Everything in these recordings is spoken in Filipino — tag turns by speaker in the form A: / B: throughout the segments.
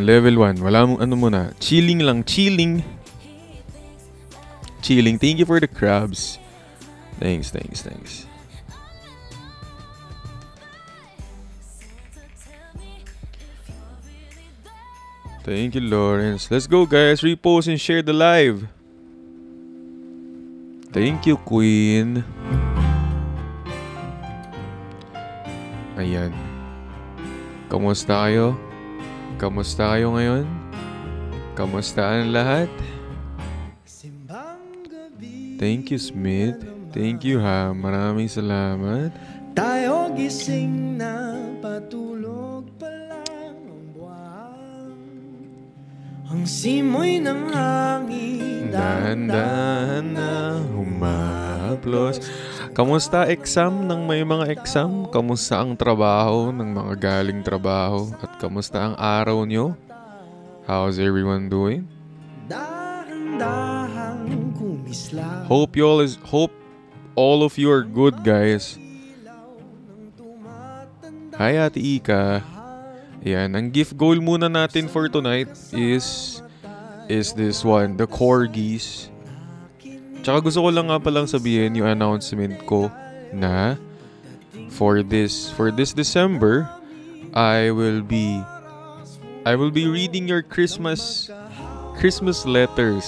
A: Level 1. Wala mong ano muna. Chilling lang. Chilling. Chilling. Thank you for the crabs. Thanks. Thank you, Lawrence. Let's go, guys. Repost and share the live. Thank you, Queen. Ayan. Kamusta kayo? Kamusta kayo ngayon? Kamusta ang lahat? Thank you, Smith. Thank you, ha. Maraming salamat.
B: Tayo gising na patulog pa lang ang buwan. Ang simoy ng hangin
A: dahan-dahan na humahaplos. Kamusta exam ng may mga exam? Kamusta ang trabaho ng mga galing trabaho? At kamusta ang araw nyo? How's everyone doing? Hope all of you are good, guys. Hi, Ate Ika. Ayan, ang gift goal muna natin for tonight is this one, the corgis. Tsaka gusto ko lang nga palang sabihin yung announcement ko na for this December, I will be reading your Christmas letters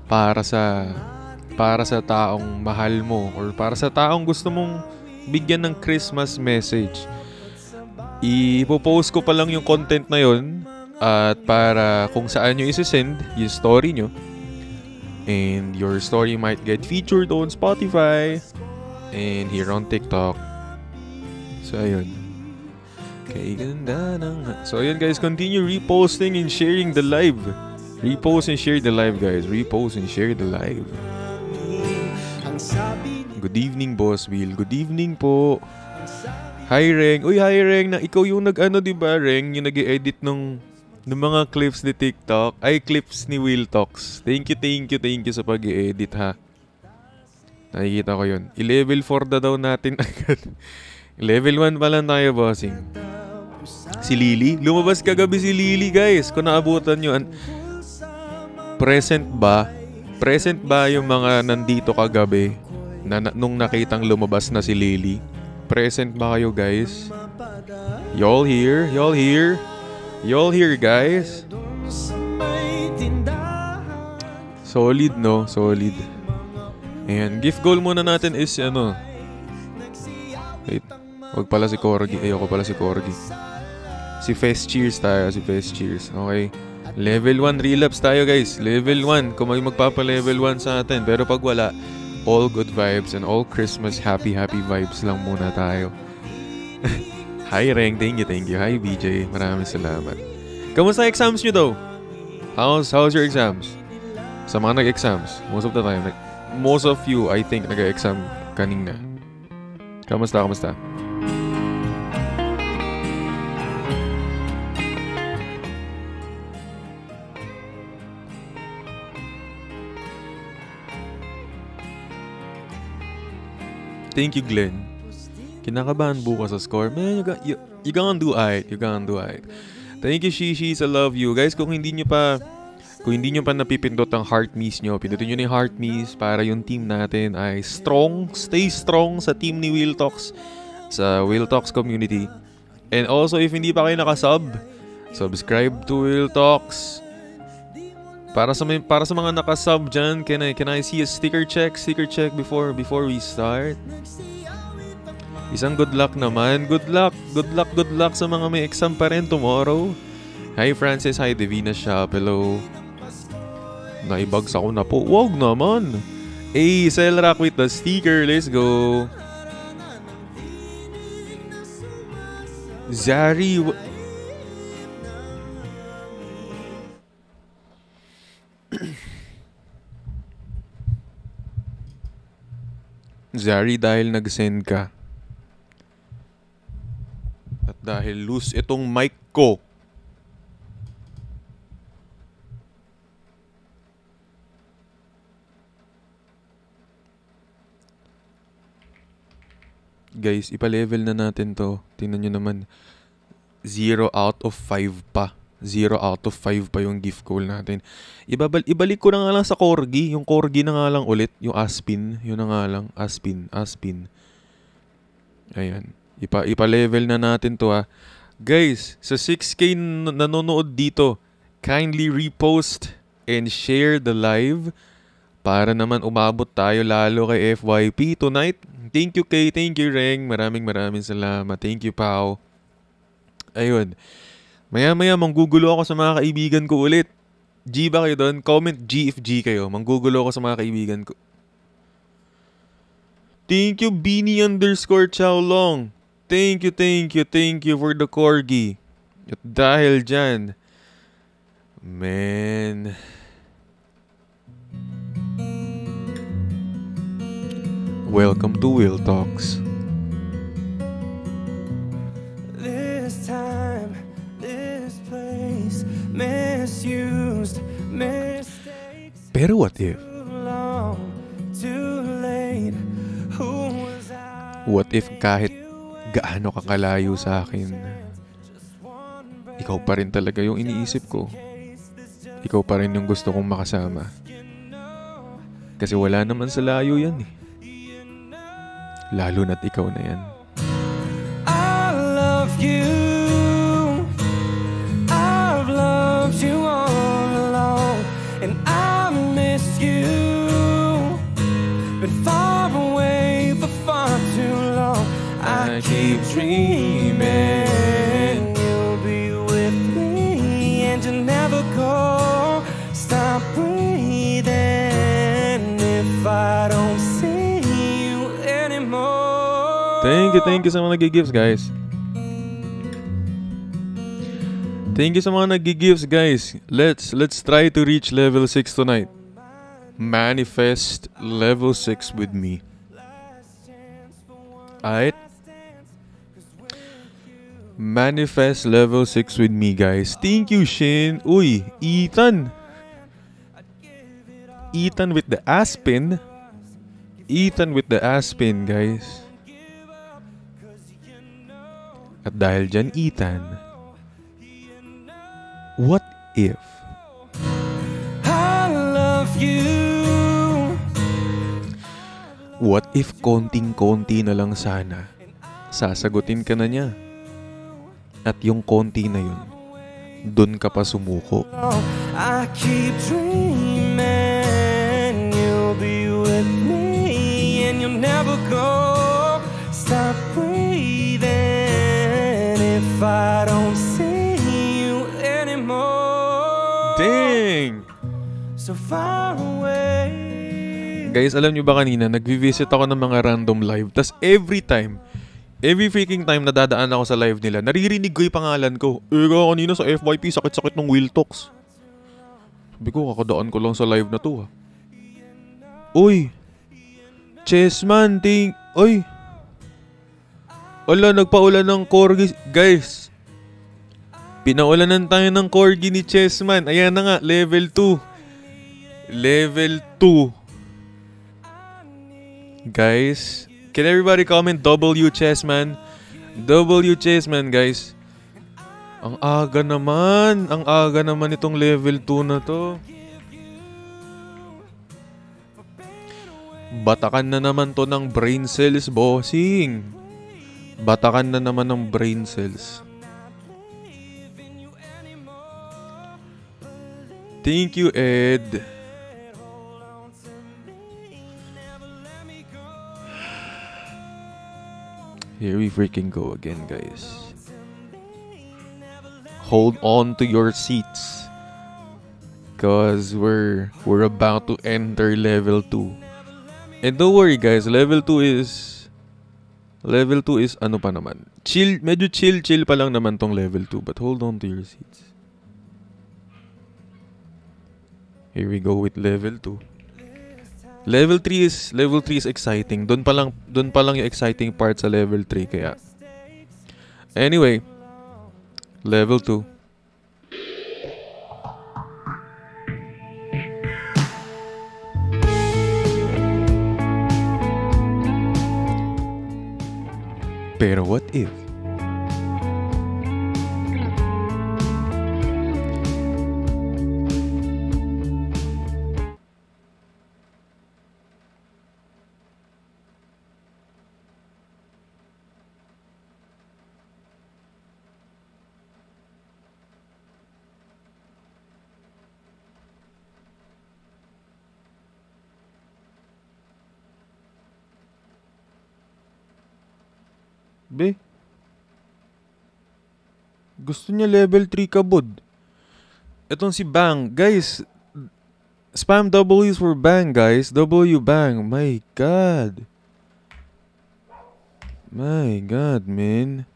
A: para sa taong mahal mo or para sa taong gusto mong bigyan ng Christmas message. Ipopost ko pa lang yung content na yun at para kung saan nyo isi-send yung story nyo. And your story might get featured on Spotify and here on TikTok. So, ayun. Kay ganda ng... So, ayun guys, continue reposting and sharing the live. Repost and share the live, guys. Repost and share the live. Good evening, Boss Will. Good evening po. Hi, Reng. Uy, hi, Reng. Ikaw yung nag-ano, diba, Reng? Yung nag-edit ng mga clips ni TikTok. Ay, clips ni Will Talks. Thank you sa pag-i-edit, ha. Nakikita ko yun. I-level 4 na daw natin agad. Level 1 pa lang tayo, bossing. Si Lily. Lumabas kagabi si Lily, guys. Kung naabutan nyo. Present ba yung mga nandito kagabi nung nakitang lumabas na si Lily? Present ba kayo, guys? Y'all here, guys? Solid, no? Solid. Ayan, gift goal muna natin is wait, wag pala si Corgi. Ayoko pala si Corgi. Si Fest Cheers tayo, okay. Level 1 relapse tayo, guys. Level 1. Kung may magpapa-level 1 sa atin. Pero pag wala, all good vibes and all Christmas happy vibes lang muna tayo. Hi, Reng. Thank you. Hi, BJ. Maraming salamat. Kamusta exams nyo daw? How's your exams? Sa mga nag-exams, most of the time, most of you, I think, nag-exam kanina. Kamusta? Thank you, Glenn. Kinakabahan bukas sa score. Man, you gonna do it. Thank you, Shishis. I love you. Guys, kung hindi nyo pa napipindot ang heart miss nyo, pindutin nyo na yung heart miss para yung team natin ay stay strong sa team ni Will Talks, sa Will Talks community. And also, if hindi pa kayo nakasub, subscribe to Will Talks. Para sa mga nakasub dyan, can I see a sticker check before we start? Isang good luck naman. Good luck sa mga may exam pa rin tomorrow. Hi Francis, hi Divina Shop, hello. Naibagsak ko na po. Wag naman. Hey, Selrak with the sticker, let's go. Zari, Zari, dahil nag-send ka at dahil loose itong mic ko, guys, ipa-level na natin to. Tingnan nyo naman, 0 out of 5 pa. 0 out of 5 pa yung gift goal natin. Ibalik ko na nga lang sa Corgi. Yung Corgi na nga lang ulit. Yung Aspin. Yun na nga lang. Aspin. Ayan. Ipa-level na natin to ha. Guys, sa 6K nanonood dito, kindly repost and share the live para naman umabot tayo lalo kay FYP tonight. Thank you Kay, thank you Reng. Maraming salamat. Thank you Pao. Ayun. Maya manggugulo ako sa mga kaibigan ko ulit. G ba kayo doon? Comment G if G kayo. Manggugulo ako sa mga kaibigan ko. Thank you Beanie_Chowlong. Thank you for the Corgi. At dahil dyan, man, welcome to Will Talks.
B: This time, this place, misused, mistakes.
A: Pero what if?
B: Too long, too late. Who was I?
A: What if kahit gaano kakalayo sa akin, ikaw pa rin talaga yung iniisip ko. Ikaw pa rin yung gusto kong makasama. Kasi wala naman sa layo yan eh. Lalo na't ikaw na yan.
B: I love you. I've loved you all along. And I miss you. Been far away for far too long. I keep dreaming you'll be with me and you'll never go. Stop breathing if I don't see you anymore.
A: Thank you sa mga nag-gifts guys. Thank you sa mga nag-gifts guys. Let's try to reach level 6 tonight. Manifest level 6 with me. Alright? Manifest level 6 with me, guys. Thank you, Shin. Uy, Ethan. Ethan with the Aspen. Ethan with the Aspen, guys. At dahil dyan, Ethan, what if?
B: I love you.
A: What if konting-konti na lang sana sasagutin ka na niya? At yung konti na yun, dun ka pa sumuko.
B: I keep dreaming you'll be with me and you'll never go. Stop breathing if I don't see you anymore.
A: Dang!
B: So far away.
A: Guys, alam nyo ba kanina, nag-visit ako ng mga random live. Tas every freaking time na dadaan ako sa live nila, naririnig ko yung pangalan ko. Kanina sa FYP, sakit-sakit ng Will Talks. Sabi ko, kakadaan ko lang sa live na to ha. Uy! Chessman, Uy! Ala, nagpaulan ng Corgi. Guys! Pinaulanan tayo ng Corgi ni Chessman. Ayan na nga, level 2. Level 2. Guys, can everybody comment W Chessman? W Chessman, guys. Ang aga naman itong level 2 na to. Batakan na naman to ng brain cells, bossing. Batakan na naman ng brain cells. Thank you, Ed. Here we freaking go again, guys. Hold on to your seats, cause we're about to enter level 2. And don't worry, guys, level 2 is ano pa naman. Medyo chill pa lang naman tong level 2, but hold on to your seats. Here we go with level 2. Level 3 is exciting. Doon pa lang yung exciting part sa level 3 kaya. Anyway, level 2. Pero what if? Be. Gusto niya level 3 kabod. Etong si Bang. Guys, spam W's for Bang, guys. W Bang. My God. My God, man.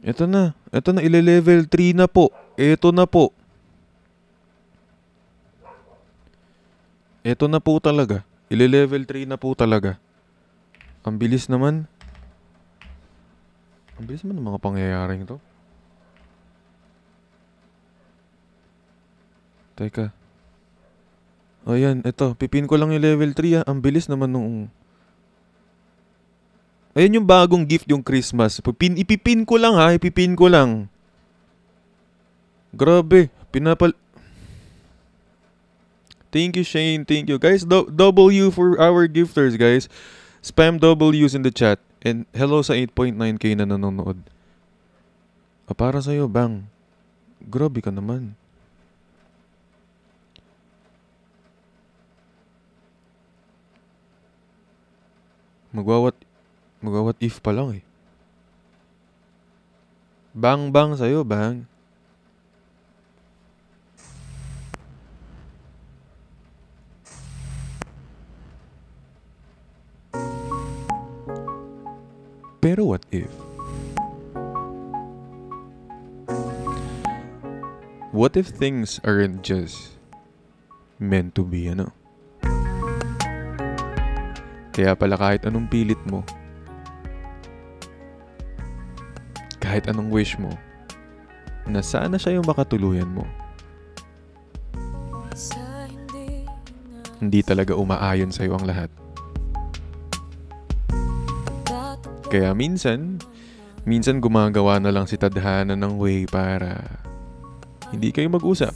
A: Ito na. Ito na. Ile-level 3 na po. Ito na po. Ito na po talaga. Ile-level 3 na po talaga. Ang bilis naman. Ang bilis naman ng mga pangyayaring to. Teka. O yan, ito. Pipin ko lang yung level 3 Ang bilis naman nung... Ayun yung bagong gift yung Christmas. Ipipin ko lang Ipipin ko lang. Grabe. Thank you, Shane. Thank you. Guys, W for our gifters, guys. Spam W's in the chat. And hello sa 8.9k na nanonood. Para sa'yo, Bang. Grabe ka naman. Magwa-what if pa lang eh. Bang sa'yo, Bang. Pero what if? What if things aren't just meant to be, ano? Kaya pala kahit anong pilit mo, kahit anong wish mo, na sana siya yung makatuluyan mo, hindi talaga umaayon sa'yo ang lahat. Kaya minsan gumagawa na lang si tadhana ng way para hindi kayo mag-usap.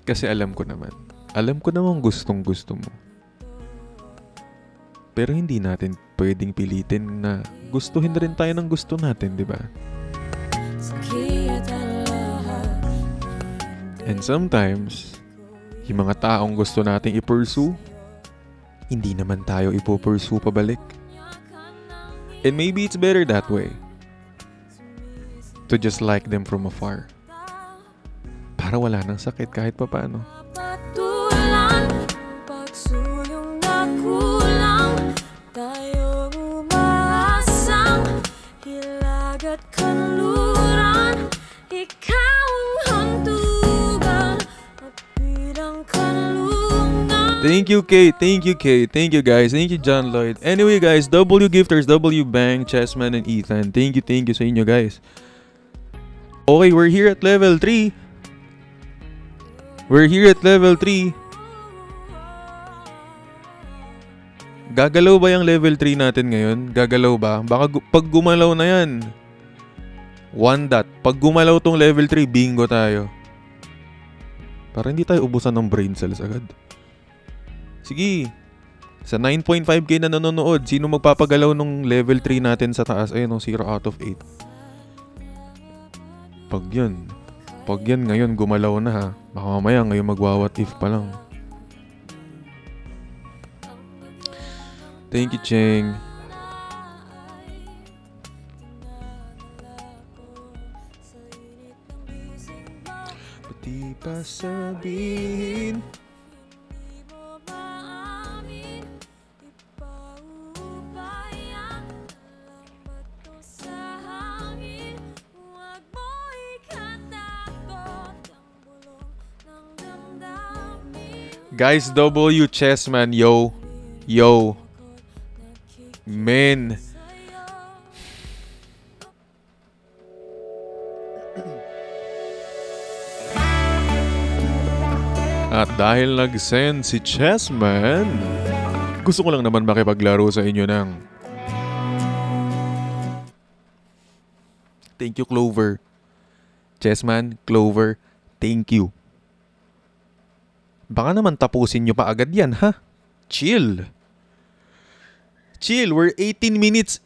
A: Kasi alam ko naman gustong-gusto mo. Pero hindi natin pwedeng pilitin na gustuhin rin tayo ng gusto natin, di ba? And sometimes, yung mga taong gusto nating i-pursue, hindi naman tayo ipo-pursue pabalik. And maybe it's better that way. To just like them from afar. Para wala nang sakit kahit papaano. Thank you, Kate. Thank you, Kate. Thank you, guys. Thank you, John Lloyd. Anyway, guys, W gifters, W Bang, Chessman, and Ethan. Thank you sa inyo, guys. Okay, we're here at level 3. Gagalaw ba yung level 3 natin ngayon? Gagalaw ba? Baka pag gumalaw na yan, 1 dot. Pag gumalaw tong level 3, bingo tayo. Para hindi tayo ubusan ng brain cells agad. Sige. Sa 9.5k na nanonood, sino magpapagalaw nung level 3 natin sa taas? Ayun, 0 out of 8. Pag yan ngayon gumalaw na ha. Baka mamaya ngayon magwa-what if pa lang. Thank you, Cheng. Pati pa sabihin. Guys, W Chessman, yo. Men. At dahil nag-send si Chessman, gusto ko lang naman makipaglaro sa inyo ng thank you, Clover. Chessman, Clover, thank you. Baka naman tapusin nyo pa agad yan, ha? Chill, we're 18 minutes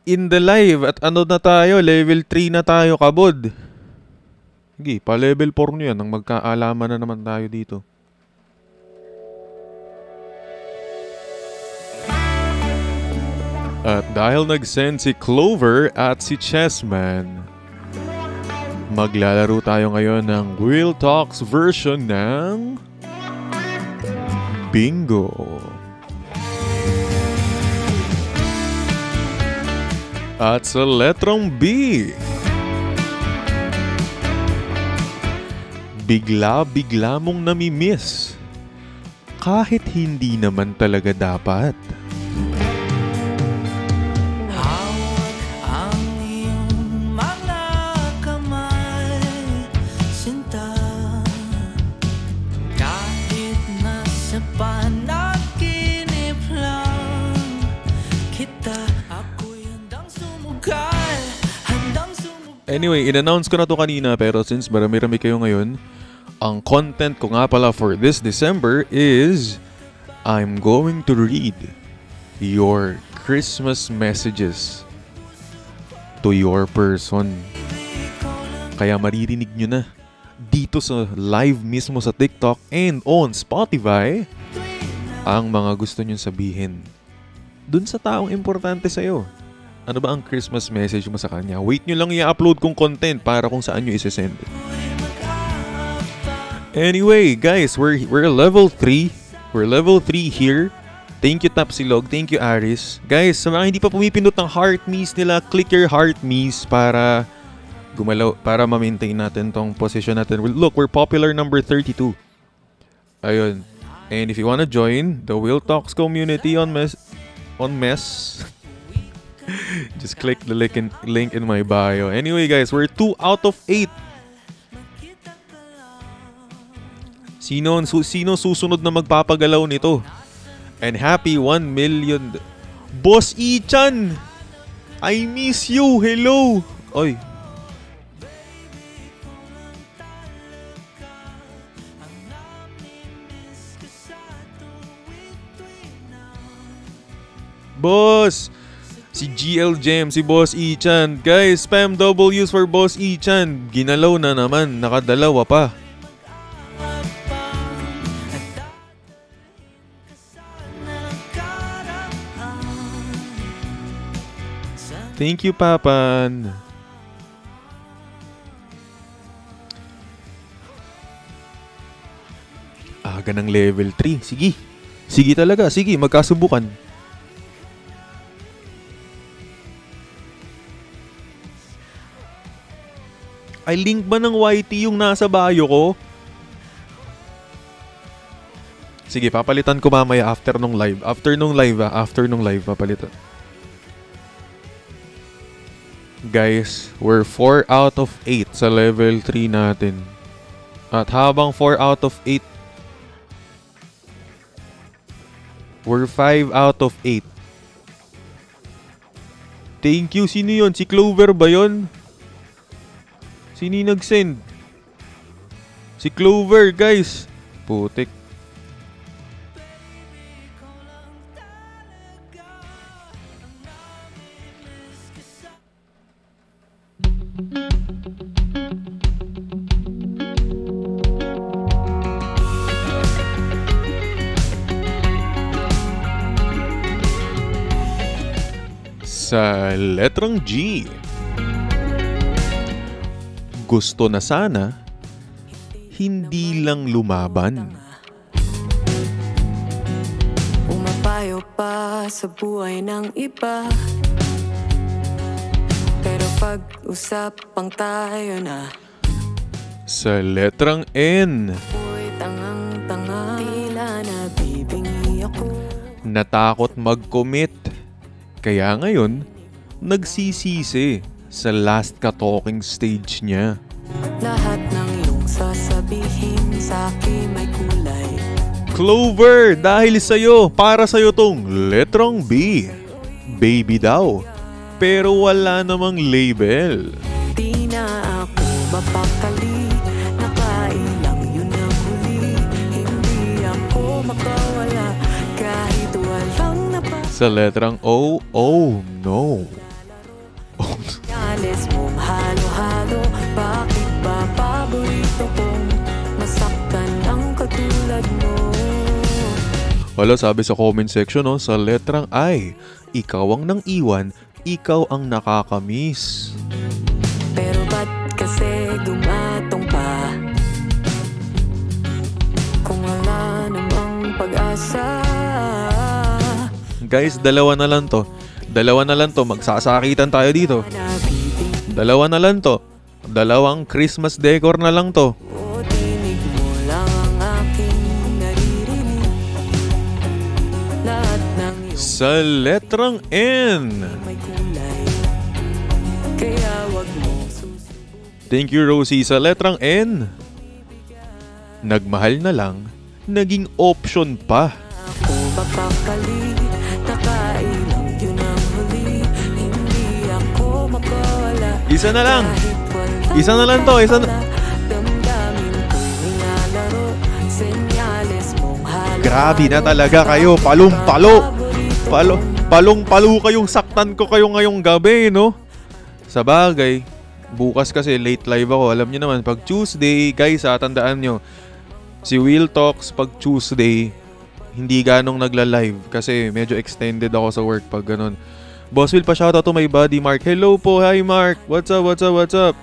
A: in the live at ano na tayo, level 3 na tayo, kabod. Sige, pa level 4 nyo yan, nang magkaalaman na naman tayo dito. At dahil nag-send si Clover at si Chessman, maglalaro tayo ngayon ng Real Talks version ng Bingo. At sa letrang B, bigla-bigla mong namimiss kahit hindi naman talaga dapat. Anyway, in-announce ko na to kanina pero since marami-rami kayo ngayon, ang content ko nga pala for this December is I'm going to read your Christmas messages to your person. Kaya maririnig nyo na dito sa live mismo sa TikTok and on Spotify ang mga gusto nyo sabihin dun sa taong importante sa'yo. Ano ba ang Christmas message mo sa kanya? Wait nyo lang i-upload kong content para kung saan nyo isesend. Anyway, guys, we're level 3. We're level 3 here. Thank you, Tapsilog. Thank you, Aris. Guys, sa mga hindi pa pumipindot ng heart miss nila, click your heart miss para gumalaw, para ma-maintain natin tong position natin. Look, we're popular number 32. Ayun. And if you wanna join the Will Talks community on Mess, just click the link in my bio. Anyway, guys, we're 2 out of 8. Sino susunod na magpapagalaw nito? And happy 1 million. Boss Ichan! I miss you! Hello! Oy. Boss! Si GL Gem, si Boss Ichan. Guys, spam W's for Boss Ichan. Ginalaw na naman, nakadalawa pa. Thank you, Papan. Aga ng level 3. Sige. Sige talaga, sige, magkasubukan. Ay, link ba ng YT yung nasa bio ko? Sige, papalitan ko mamaya after nung live. After nung live, papalitan. Guys, we're 4 out of 8 sa level 3 natin. At habang 4 out of 8, we're 5 out of 8. Thank you. Sino yun? Si Clover ba yun? Sino yung nag-send? Si Clover, guys. Putik. Sa letrang G, gusto na sana, hindi lang lumaban.
C: Umapayo pa sa buhay ng iba, pero pag-usapang tayo na.
A: Sa letrang N,
C: Uy, tangang-tanga, tila nabibingi ako.
A: natakot mag-commit. Kaya ngayon, nagsisisi sa last ka-talking stage niya.
C: Lahat ng iyong sasabihin sa akin may kulay.
A: Clover, dahil sa'yo, para sa'yo tong letrang B. Baby daw. Pero wala namang label.
C: Di na ako mapakali, nakailang yun ang huli. Hindi ako makawala kahit walang
A: Sa letrang O, oh no.
C: Alis mong halo-halo, bakit ba paborito kong masaktan ang katulad mo?
A: Wala, sabi sa comment section, no, sa letrang I, ikaw ang nang iwan, ikaw ang nakakamiss.
C: Pero ba't kasi gumatong pa? Kung wala namang pag-asa.
A: Guys, dalawa na lang to. Magsasakitan tayo dito. Dalawa na lang to. Dalawang Christmas decor na lang to.
C: O tinig mo lang ang aking naririnig. Lahat ng iyong
A: Sa letrang N.
C: may kulay. Kaya wag mong susubukan.
A: Thank you, Rosie. Sa letrang N. Nagmahal na lang, naging option pa.
C: Ako mapakali, nakailang yun ang huli. Hindi ako makawala.
A: Isa na lang.
C: Kahit walang
A: Isa na lang to.
C: damdamin ko'y nilalaro. Senyales mong halo.
A: Grabe na talaga kayo. Palong-palo kayong saktan ko kayo ngayong gabi, no? Sa bagay, bukas kasi late live ako. Alam niyo naman, pag Tuesday, guys, tandaan nyo, si Will Talks pag Tuesday, hindi ganong nagla-live kasi medyo extended ako sa work pag ganun. Boss Will, pa-shoutout to my buddy Mark. Hello po, hi Mark. What's up?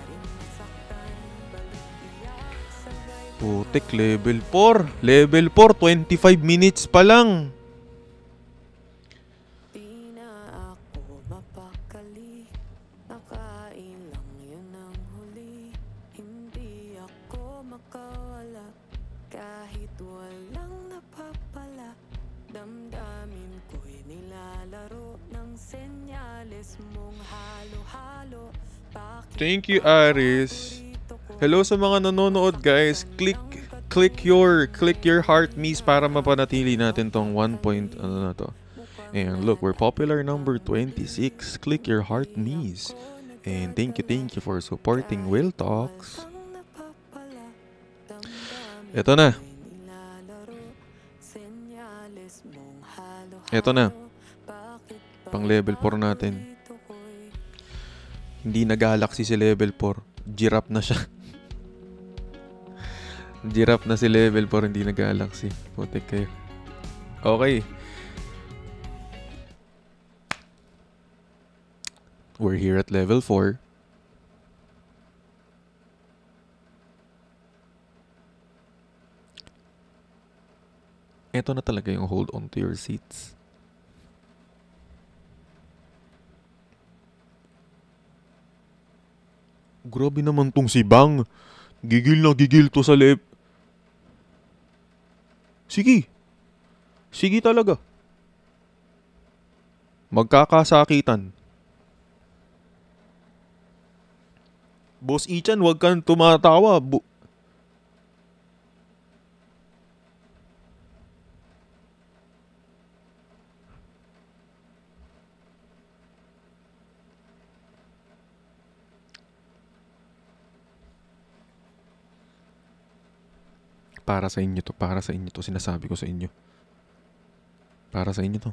A: Putik, level 4. Level 4, 25 minutes pa lang.
C: Di na ako mapakali, nakailang yun ang huli. Hindi ako makawala, kahit walang napapala. Damdamin ko'y nilalaro ng senyales mong halo-halo.
A: Thank you, Aris. Hello sa mga nanonood, guys. Click your heart miss para mapanatili natin tong 1 point ano na to. And look, we're popular number 26. Click your heart miss. And thank you for supporting Will Talks. Ito na. Pang level 4 natin. Hindi na Galaxy si level 4. Giraffe na siya. Giraffe na si level 4, hindi na Galaxy. Putik kayo. Okay. We're here at level 4. Ito na talaga yung hold on to your seats. Grabe naman tong si Bang. Gigil na gigil to sa left. Sige talaga. Magkakasakitan. Boss Ichan, wag kang tumatawa. Para sa inyo to, sinasabi ko sa inyo. Para sa inyo to.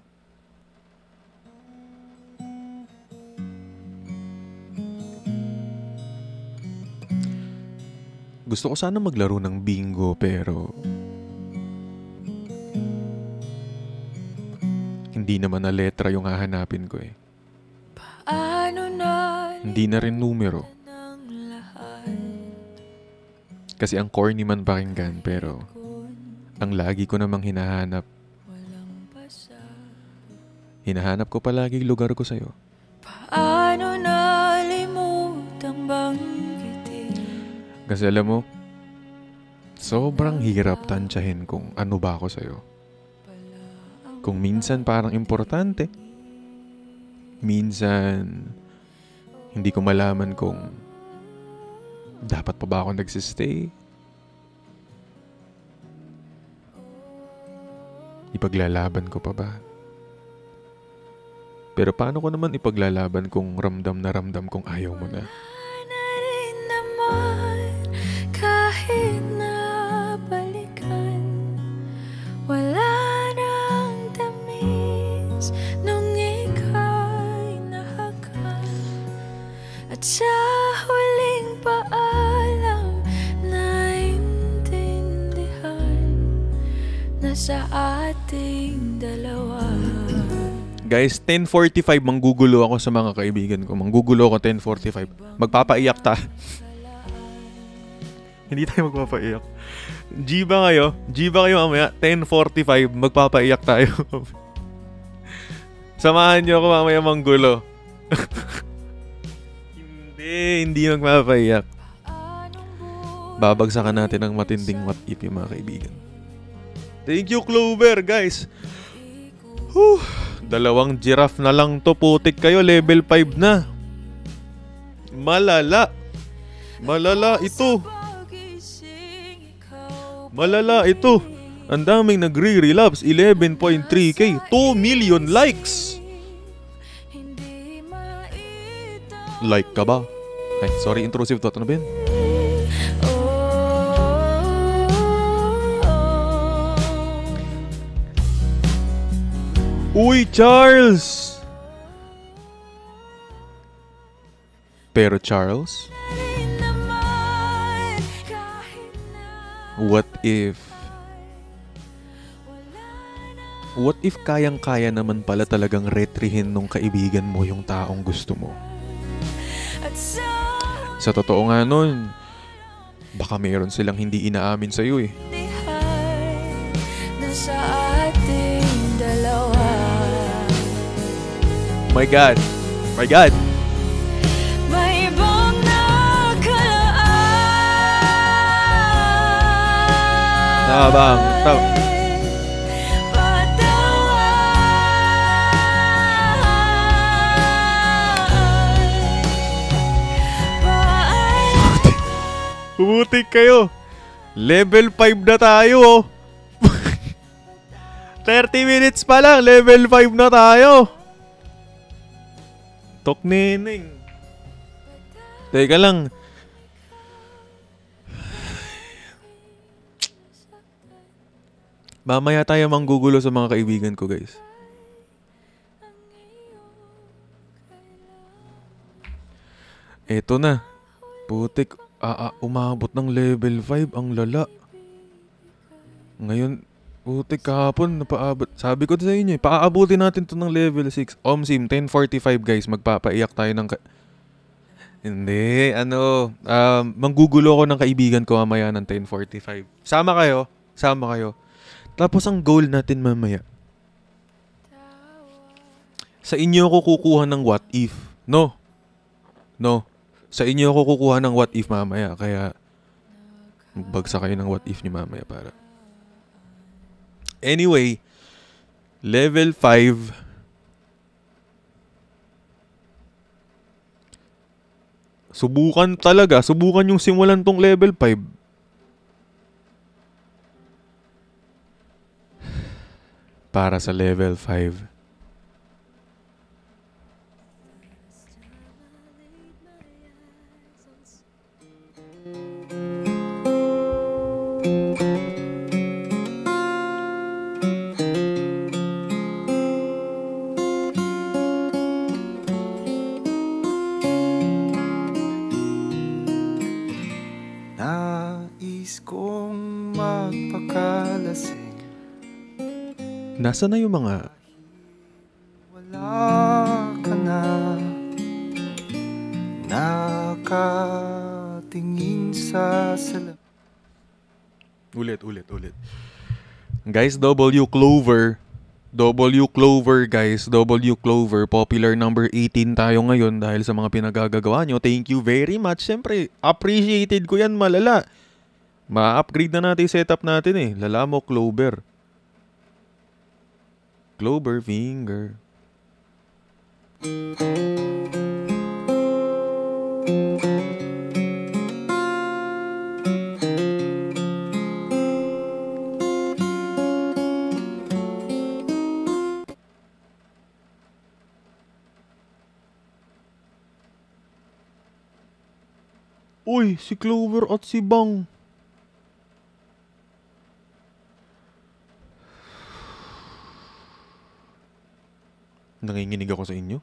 A: Gusto ko sana maglaro ng bingo pero hindi naman na letra yung hahanapin ko eh. Hindi na rin numero. Kasi ang corny man pakinggan pero ang lagi ko namang hinahanap ko palagi lugar ko sa'yo.
C: Paano nalimutang banggitin?
A: Kasi alam mo, sobrang hirap tansyahin kung ano ba ako sa'yo. Kung minsan parang importante, minsan hindi ko malaman kung dapat pa ba ako nagsistay? Ipaglalaban ko pa ba? Pero paano ko naman ipaglalaban kung ramdam na ramdam kong ayaw mo na?
C: Na rin naman kahit nabalikan. Wala nang tamis nung ika'y nahakan. At sa huling paalam naintindihan na sa ating dalawa
A: Guys, 10:45 manggugulo ako sa mga kaibigan ko. Manggugulo ako 10:45. Magpapaiyak ta. Hindi tayo magpapaiyak. G ba kayo? G ba kayo mamaya? 10:45 magpapaiyak tayo. Samahan niyo ako mamaya manggulo. Hindi magpapaiyak. Babagsakan natin ang matinding what if mga kaibigan. Thank you, Clover, guys. Whew. 2 giraffe na lang to, putik kayo, level 5 na. Malala. Malala ito. Malala ito. Ang daming nagre-relapse, 11.3k, 2 million likes. Like ka ba? Ay, sorry, intrusive thought. Ano ba yun? Uy, Charles! Pero Charles, what if kayang-kaya naman pala talagang retrihin nung kaibigan mo yung taong gusto mo? Sa totoo nga nun, baka mayroon silang hindi inaamin sa'yo eh. My God! My God!
C: May ibang nakalaan.
A: Tabang! Puputik kayo! Level 5 na tayo oh! 30 minutes pa lang, level 5 na tayo! Tok neneng. Teka lang. Mamaya tayo manggugulo sa mga kaibigan ko, guys. Eto na. Putik. Umabot ng level 5. Ang lala. Ngayon, putik kahapon, napaabot. Sabi ko sa inyo, paaabutin natin to ng level 6. Omsim, 10:45 guys, magpapaiyak tayo ng... Hindi, manggugulo ko ng kaibigan ko mamaya ng 10:45. Sama kayo. Tapos ang goal natin mamaya. Sa inyo ako kukuha ng what if. No. Sa inyo ako kukuha ng what if mamaya. Kaya, magbagsa kayo ng what if ni mamaya para... Anyway, level 5. Subukan yung simulan tong level 5. Para sa level 5. Nasaan na yung mga...
B: Wala ka na, nakatingin sa salamin.
A: Ulit. Guys, W Clover guys, W Clover, popular number 18 tayo ngayon dahil sa mga pinagagagawa nyo. Thank you very much. Siyempre, appreciated ko yan, malala. Ma-upgrade na natin yung setup natin eh. Lala mo, Clover. Clover finger. Uy, si Clover at si Bang. Nanginginig ako sa inyo.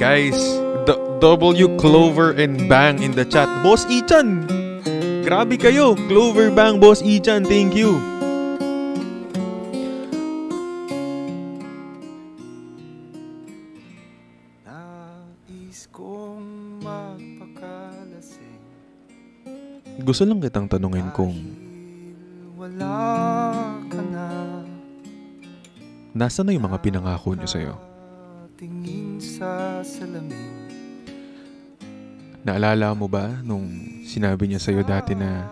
A: Guys, W Clover and Bang in the chat. Boss Ichan, grabe kayo. Clover, Bang, Boss Ichan, thank you.
B: kong magpakalasing.
A: Gusto lang kitang tanungin kung
B: Wala ka na.
A: nasaan na yung mga pinangako niyo sa'yo?
B: Tingin sa salamin.
A: Naalala mo ba nung sinabi niya sa'yo dati na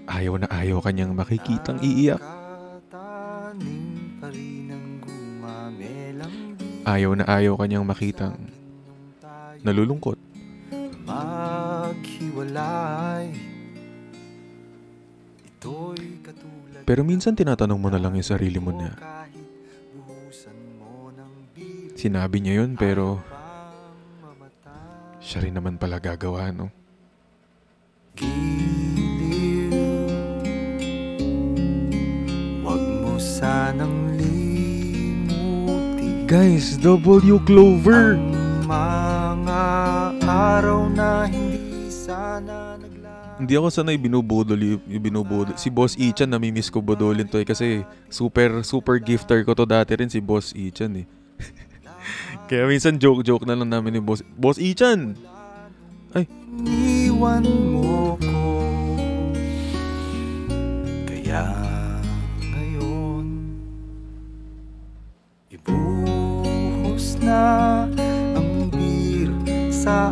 A: ayaw na ayaw kanyang makikitang iiyak?
B: Kataning pa rin ang gumamelang
A: Ayaw na ayaw kanyang makitang nalulungkot.
B: maghiwalay. Ito'y katulad
A: Pero minsan tinatanong mo na lang yung sarili mo na
B: kahit buhusan mo ng biro
A: sinabi niya yun pero
B: pang mamatay.
A: siya rin naman pala gagawa, no?
B: Giliw, wag mo sanang limutin
A: Guys, W Clover!
B: ang mga araw na hindi sana naglaan.
A: Hindi ako sanay binubudol yung binubudol. Si Boss Ichan, namimiss ko budolin to kasi super gifter ko to dati rin si Boss Ichan eh. Kaya minsan joke na lang namin ni Boss Ichan! Ay,
B: Iniwan mo ko. Kaya ngayon ibuhos na ang bir sa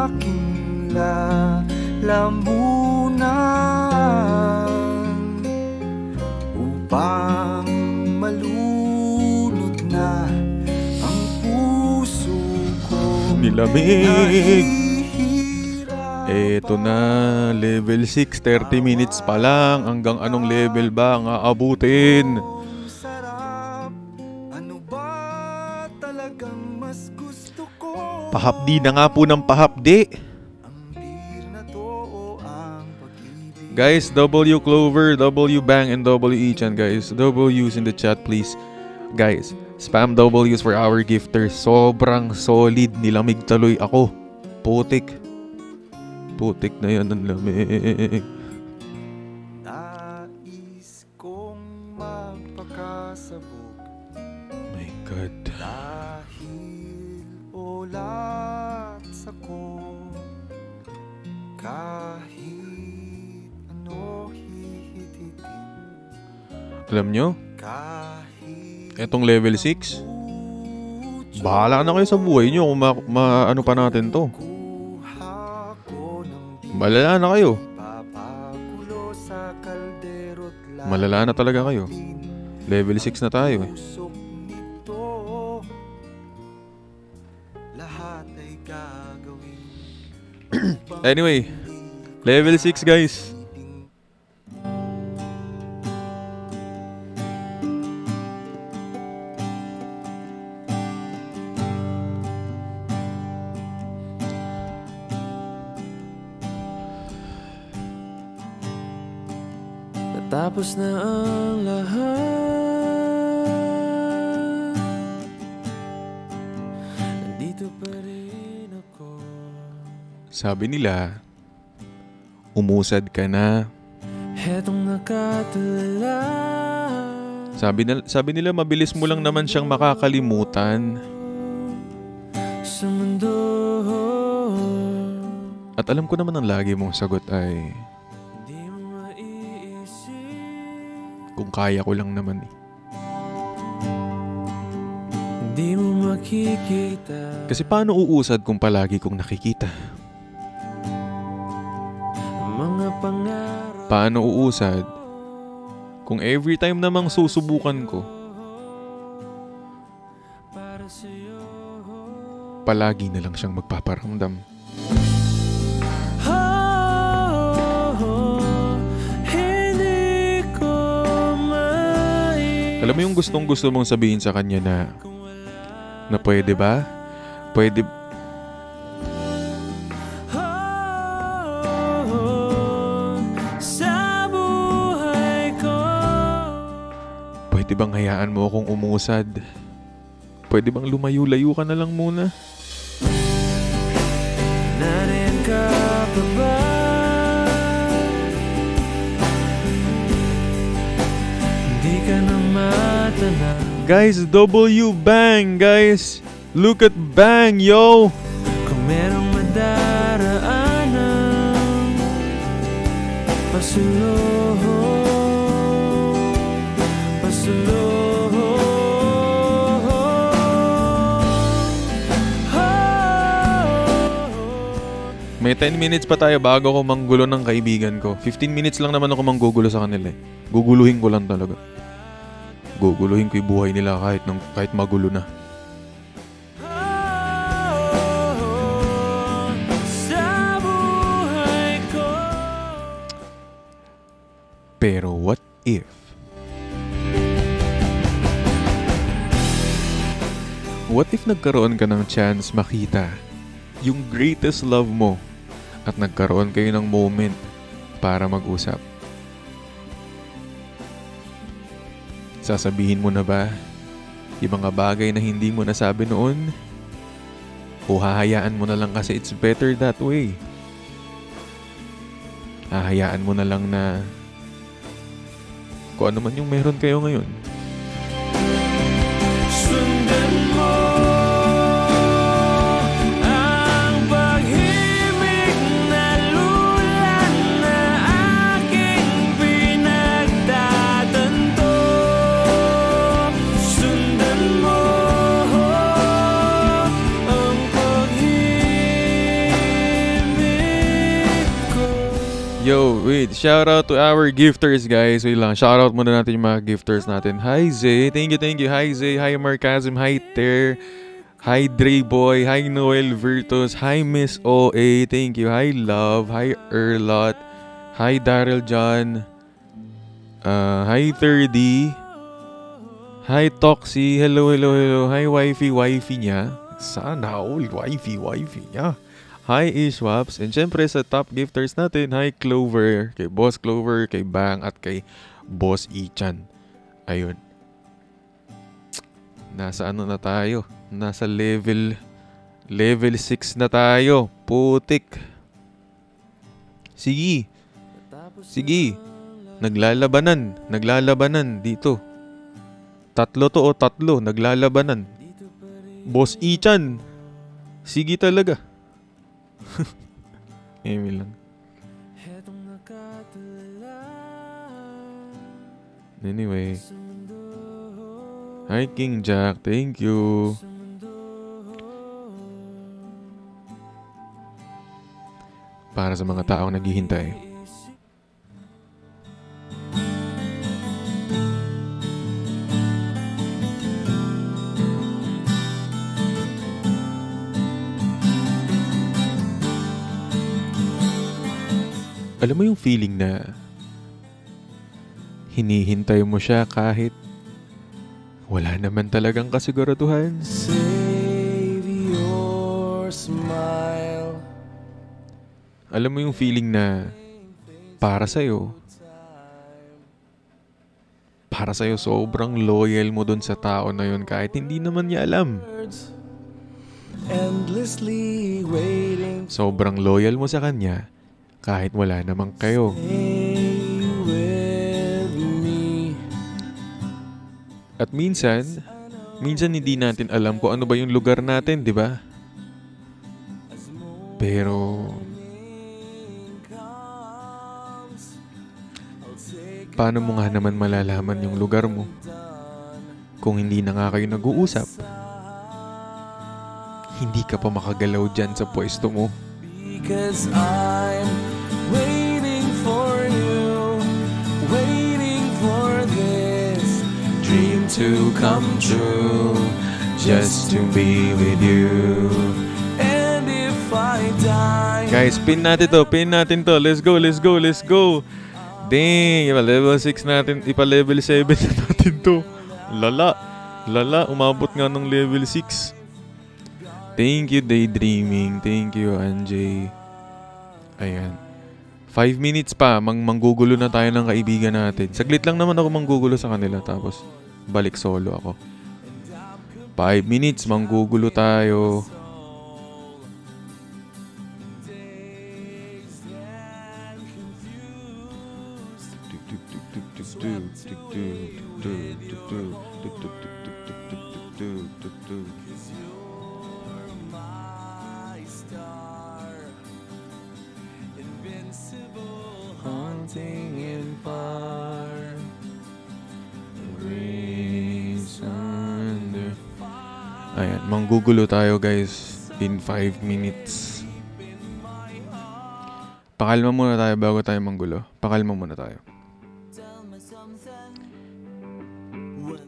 B: aking lalamunan upang malunod na ang puso ko.
A: nilamig! Eto na, level 6, 30 minutes pa lang. Hanggang anong level ba ang aabutin?
B: Sarap, ano ba talagang mas gusto ko?
A: Pahapdi na nga po ng pahapdi.
B: Ang beer na to o ang pag-ibig?
A: Guys, W Clover, W Bang, and W Ichan, guys. W's in the chat, please. Guys, spam W's for our gifters. Sobrang solid. Nilamig taloy ako. Putik na yan ang lamig.
B: Nais kong magpakasabog
A: My God.
B: dahil olas ako. Kahit ano hihititin,
A: Alam nyo,
B: kahit
A: etong level 6, bahala na kayo sa buhay nyo kung ano pa natin to.
B: kuha ko ng
A: Malala na kayo.
B: papakulo sa kaldero't
A: Malala na talaga kayo. Level 6 na tayo eh.
B: pusok nito. Lahat ay gagawin.
A: Anyway, level 6 guys.
C: Tapos na ang lahat, nandito pa rin ako.
A: Sabi nila, umusad ka na.
C: Hetong nakatulala.
A: Sabi nila mabilis mo lang naman siyang makakalimutan.
C: Sa mundo.
A: At alam ko naman ang lagi mong sagot ay
C: Di mo maiisip,
A: kung kaya ko lang naman eh.
C: di mo makikita
A: Kasi paano uusad kung palagi kong nakikita?
C: ang mga pangarap.
A: Paano uusad kung every time namang susubukan ko,
C: Para sa'yo.
A: palagi na lang siyang magpaparamdam?
C: Hindi ko
A: Alam mo yung gustong gusto mong sabihin sa kanya na pwede ba? Pwede
C: sa buhay ko.
A: Pwede bang hayaan mo akong umusad? Pwede bang lumayo-layo ka na lang muna?
C: Nariyan ka pa ba? Hindi ka na matanaw.
A: Guys, W Bang, guys. Look at Bang, yo!
B: Kung merong madaraanan Pasulong
A: May 10 minutes pa tayo bago ako manggulo ng kaibigan ko. 15 minutes lang naman ako manggugulo sa kanila eh. Guguluhin ko lang talaga. Guguluhin ko yung buhay nila kahit magulo na. Pero what if? What if nagkaroon ka ng chance makita yung greatest love mo at nagkaroon kayo ng moment para mag-usap? Sasabihin mo na ba yung mga bagay na hindi mo nasabi noon? O hahayaan mo na lang kasi it's better that way? Hahayaan mo na lang na kung ano man yung meron kayo ngayon.
B: Sundan mo ang pag-ibig na lulan na aking pinagtatanto. Sundan mo ang pag-ibig ko.
A: Yo, wait. Shout out to our gifters, guys. Wait lang. Shout out muna natin yung mga gifters natin. Hi, Zay. Thank you. Hi, Zay. Hi, Markazim. Hi, Ter. Hi, Dre Boy. Hi, Noel Virtus. Hi, Miss OA. Thank you. Hi, Love. Hi, Erlot. Hi, Daryl John. Hi, 30. Hi, Toxie. Hello. Hi, wifey niya. Sana all wifey niya. Hi, Ishwaps. And syempre sa top gifters natin, hi Clover, kay Boss Clover, kay Bang, at kay Boss Ichan. Ayun. Nasa ano na tayo? Nasa level 6 na tayo. Putik. Sige. Naglalabanan dito. Tatlo, naglalabanan. Boss Ichan. Sige talaga. Emil lang. Anyway. Hi, King Jack. Thank you. Para sa mga taong naghihintay. Alam mo yung feeling na hinihintay mo siya kahit wala naman talagang kasiguraduhan?
B: Save your smile.
A: Alam mo yung feeling na para sa'yo sobrang loyal mo dun sa tao na yun kahit hindi naman niya alam.
B: Endlessly waiting.
A: Sobrang loyal mo sa kanya kahit wala namang kayo.
B: Stay with me.
A: At minsan hindi natin alam kung ano ba yung lugar natin, di ba? Pero paano mo nga naman malalaman yung lugar mo kung hindi na nga kayo nag-uusap? Hindi ka pa makagalaw dyan sa pwesto mo.
B: Because I'm waiting for you, waiting for this dream to come true, just to be with you. And if I die,
A: guys, pin natin to. Let's go. Dang, level 6 natin, level 7 na natin to. Lala, umabot nga ng level 6. Thank you, Daydreaming. Thank you, Anjay. Ayan. 5 minutes pa, manggugulo na tayo ng kaibigan natin. Saglit lang naman ako manggugulo sa kanila, tapos balik solo ako. 5 minutes, manggugulo tayo. Ayan, manggugulo tayo guys in 5 minutes. Pakalma muna tayo bago tayo manggulo. Pakalma muna tayo.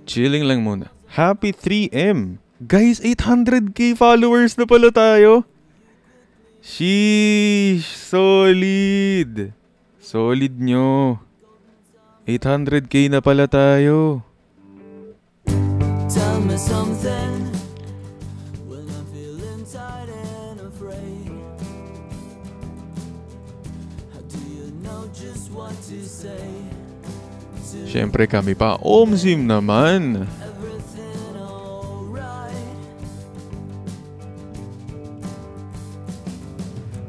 A: Chilling lang muna. Happy 3M! Guys, 800k followers na pala tayo. Sheesh! Solid! Solid nyo. 800k na pala tayo.
C: Tell me something when I'm feeling tired and afraid. How do you know just what to say?
A: Siyempre kami pa. Omsim naman.
C: Everything alright.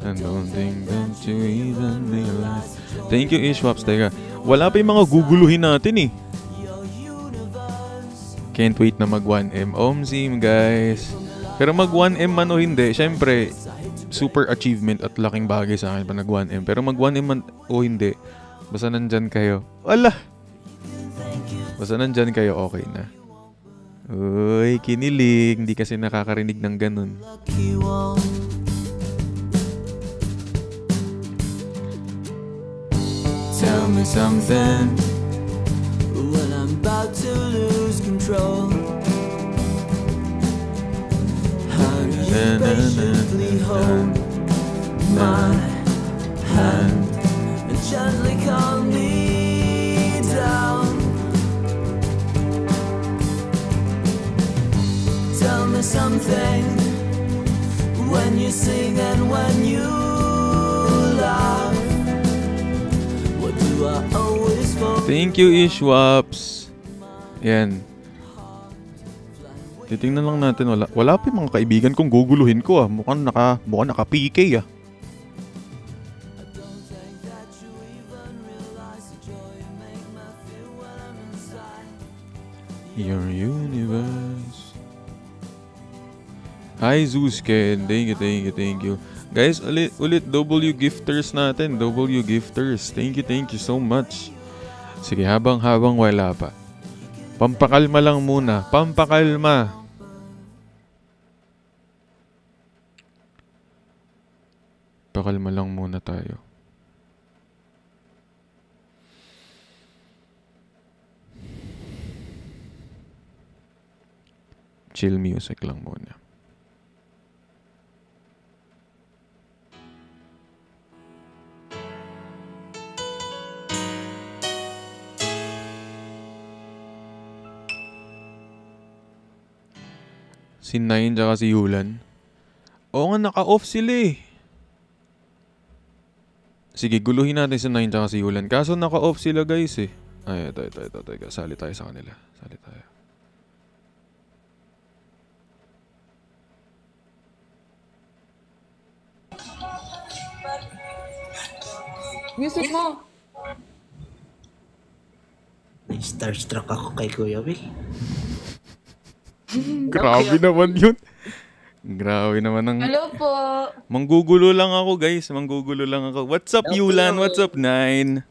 A: I don't think that you even realize. Thank you, Ishwaps. Teka, wala pa yung mga guguluhin natin eh. Can't wait na mag 1M Omsim, guys. Pero mag 1M man o hindi, syempre, super achievement at laking bagay sa akin pa nag 1M. Pero mag 1M man o hindi, basta nandyan kayo. Wala! Basta nandyan kayo, okay na. Uy, kinilig. Hindi kasi nakakarinig ng ganun.
C: Tell me something when I'm about to lose control. How do you patiently hold my hand and gently calm me down? Tell me something when you sing and when you laugh. What do I always fall?
A: Thank you, Ishwaps. Yan. Titingnan lang natin. Wala pa yung mga kaibigan kong guguluhin ko ah. Mukhang naka-PK ah. Your universe. Hi, Zeusken. Thank you. Guys, ulit W gifters natin. W gifters. Thank you so much. Sige, habang wala pa. Pampakalma lang muna. Pampakalma. Pakalma lang muna tayo. Chill music lang muna. Si Nine tsaka si Yulan. Oo nga, naka-off sila eh. Sige, guluhin natin si Nine tsaka si Yulan. Kaso naka-off sila guys eh. Ay, ito. Sali tayo sa kanila. Sali tayo.
D: Music mo.
E: Starstruck ako kay Kuya Will.
A: Grabe naman yun. Grabe naman ang...
D: Hello po.
A: Manggugulo lang ako guys. Manggugulo lang ako. What's up Yulan? What's up Nine?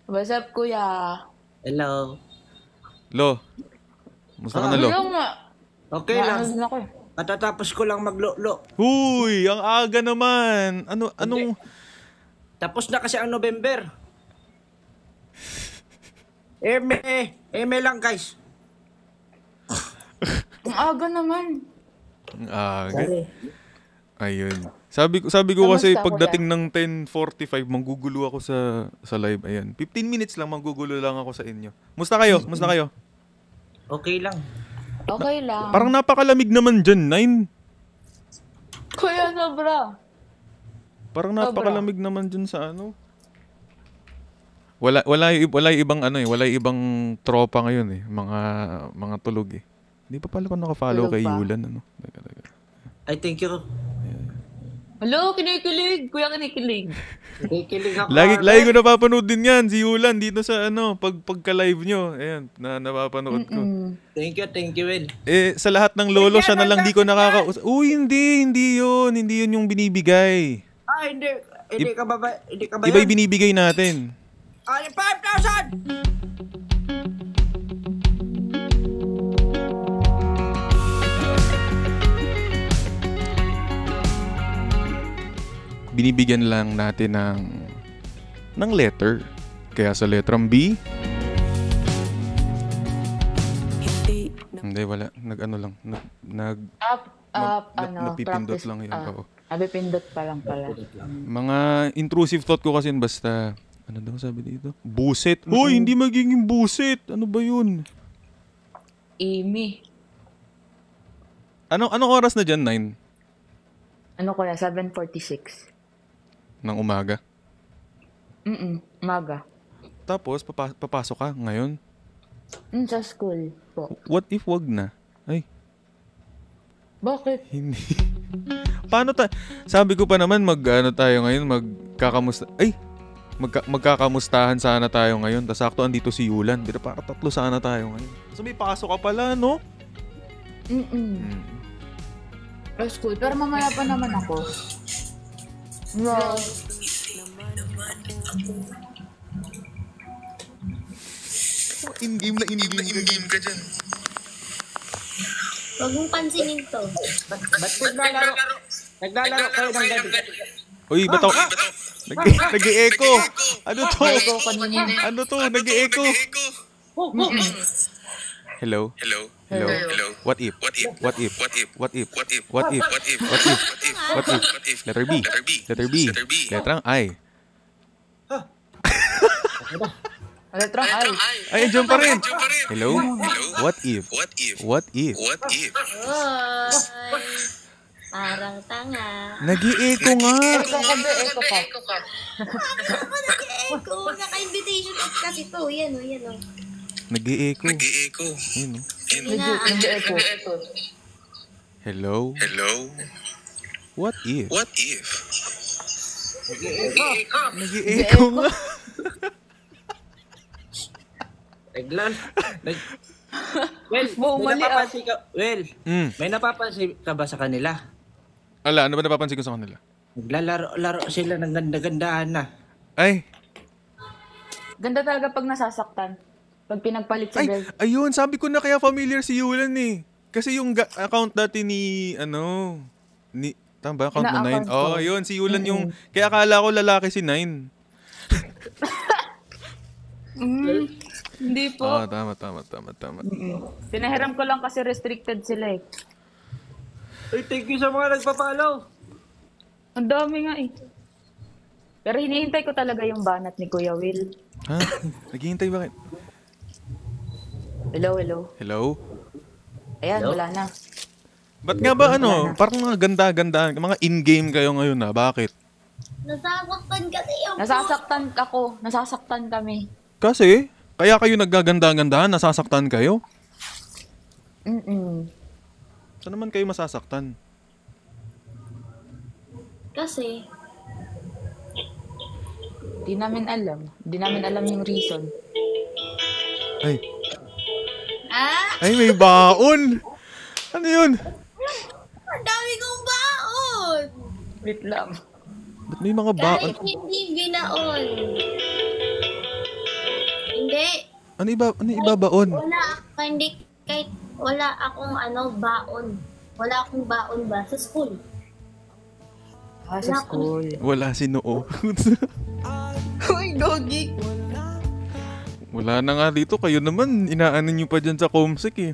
D: What's up, kuya?
E: Hello.
A: Lo. Musta ka na Lo?
D: Hello nga.
E: Okay lang.
D: Naanos na ako.
E: Katatapos ko lang maglo-lo.
A: Huy! Ang aga naman! Anong...
E: Tapos na kasi ang November. Eme lang guys.
D: Ang aga naman.
A: Ang aga.
E: Sorry.
A: Ayun. Sabi ko kasi
D: Kamusta,
A: pagdating ng 10:45 manggugulo ako sa live. Ayan. 15 minutes lang manggugulo lang ako sa inyo. Musta kayo?
E: Okay lang.
D: Okay lang.
A: Parang napakalamig naman dyan, Nine.
D: Kuya, sobra.
A: Parang napakalamig naman dyan sa ano. Wala yung ibang ano eh. Wala yung ibang tropa ngayon eh. Mga tulog eh. Hindi pa pala ko naka-follow
D: Tulog
A: kay
D: pa.
A: Yulan. Ano?
E: I thank you.
D: Hello, kinikilig. Kuya, kinikilig.
E: Kikilig ako.
A: Lagi ko napapanood din yan. Si Yulan dito sa ano. Pagka-live nyo. Ayan. Napapanood ko.
E: Thank you, Will.
A: Sa lahat ng lolo siya na lang di ko nakakausap. Uy, hindi yun. Hindi yun yung binibigay.
E: Hindi. Hindi ka ba
A: Iba yung binibigay natin.
E: 5,000!
A: binibigyan lang natin ng letter. Kaya sa letrang B, hindi, wala. Nag-ano lang. Napipindot
D: practice.
A: lang yun. Oo.
D: Napipindot pa lang pala.
A: Mga intrusive thought ko kasi basta, ano daw sabi dito? Buset. Hoy, hindi magiging buset. Ano ba yun?
D: Amy.
A: Anong oras na dyan, 9?
D: Ano ko na? 7:46.
A: Ng umaga?
D: Umaga.
A: Tapos, papasok ka ngayon?
D: Sa school po.
A: What if wag na? Ay,
D: Bakit?
A: hindi. Paano sabi ko pa naman ano tayo ngayon, magkakamustahan sana tayo ngayon. Tas sakto andito si Yulan. Dito para 3 sana tayo ngayon. So may pasok ka pala, no?
D: Sa school. Pero mamaya pa naman ako. Wow.
A: In-game ka dyan.
F: Huwag mong pansinin to.
E: Ba't naglalaro? Naglalaro kayo ng gabi.
A: Uy, ba't ako? Nag-i-echo. Ano to? Ano to? Nag-i-echo. Hello? What if? Letter B. Letrang I.
D: Letrang I.
A: Ay, dyan pa rin. Hello? What if?
F: Oy, parang tanga.
A: Nag-i-echo nga.
D: Echo ka.
F: Nag-echo. Naka-invitation kasi to. Yan o.
A: Nag-i-echo. Ayun, no?
D: Nag-echo.
A: Hello? What if? Nag-i-echo nga.
E: May napapansin ka ba sa kanila?
A: Ala, ano ba napapansin ko sa kanila?
E: Naglalaro sila ng ganda-gandahan na.
A: Ay,
D: Ganda talaga pag nasasaktan. Pag pinagpalit sa girl.
A: ayun, sabi ko na kaya familiar si Yulan eh. Kasi yung account dati tama ba? Account mo 9?
D: Ina-account ko.
A: Yun, si Yulan yung, kaya akala ko lalaki si 9.
D: Hindi po.
A: Tama.
D: Pinahiram ko lang kasi restricted sila eh.
E: Ay, thank you sa mga nagpa-follow.
D: Ang dami nga eh. Pero hinihintay ko talaga yung banat ni Kuya Will.
A: Ha? Naghihintay bakit?
D: Hello?
A: Hello?
D: Ayan, wala na.
A: Ba't nga ba parang mga ganda-ganda, mga in-game kayo ngayon na, bakit?
F: Nasasaktan kasi yung
D: Nasasaktan ako. Nasasaktan kami.
A: Kasi, kaya kayo naggaganda-gandahan, nasasaktan kayo? Saan naman kayo masasaktan?
F: Kasi,
D: Di namin alam. Di namin alam yung reason.
A: Ay, may baon! Ano yun?
F: ang dami kong baon!
D: Wait lang.
A: Ba't may mga baon?
F: Kahit hindi binaon. Hindi.
A: Ano iba baon?
F: Kahit wala akong baon. Wala akong baon ba sa school?
D: Sa school.
A: Wala si Noo.
D: Uy, gogi.
A: Wala na nga dito. Kayo naman, inaanan nyo pa dyan sa Comsec eh.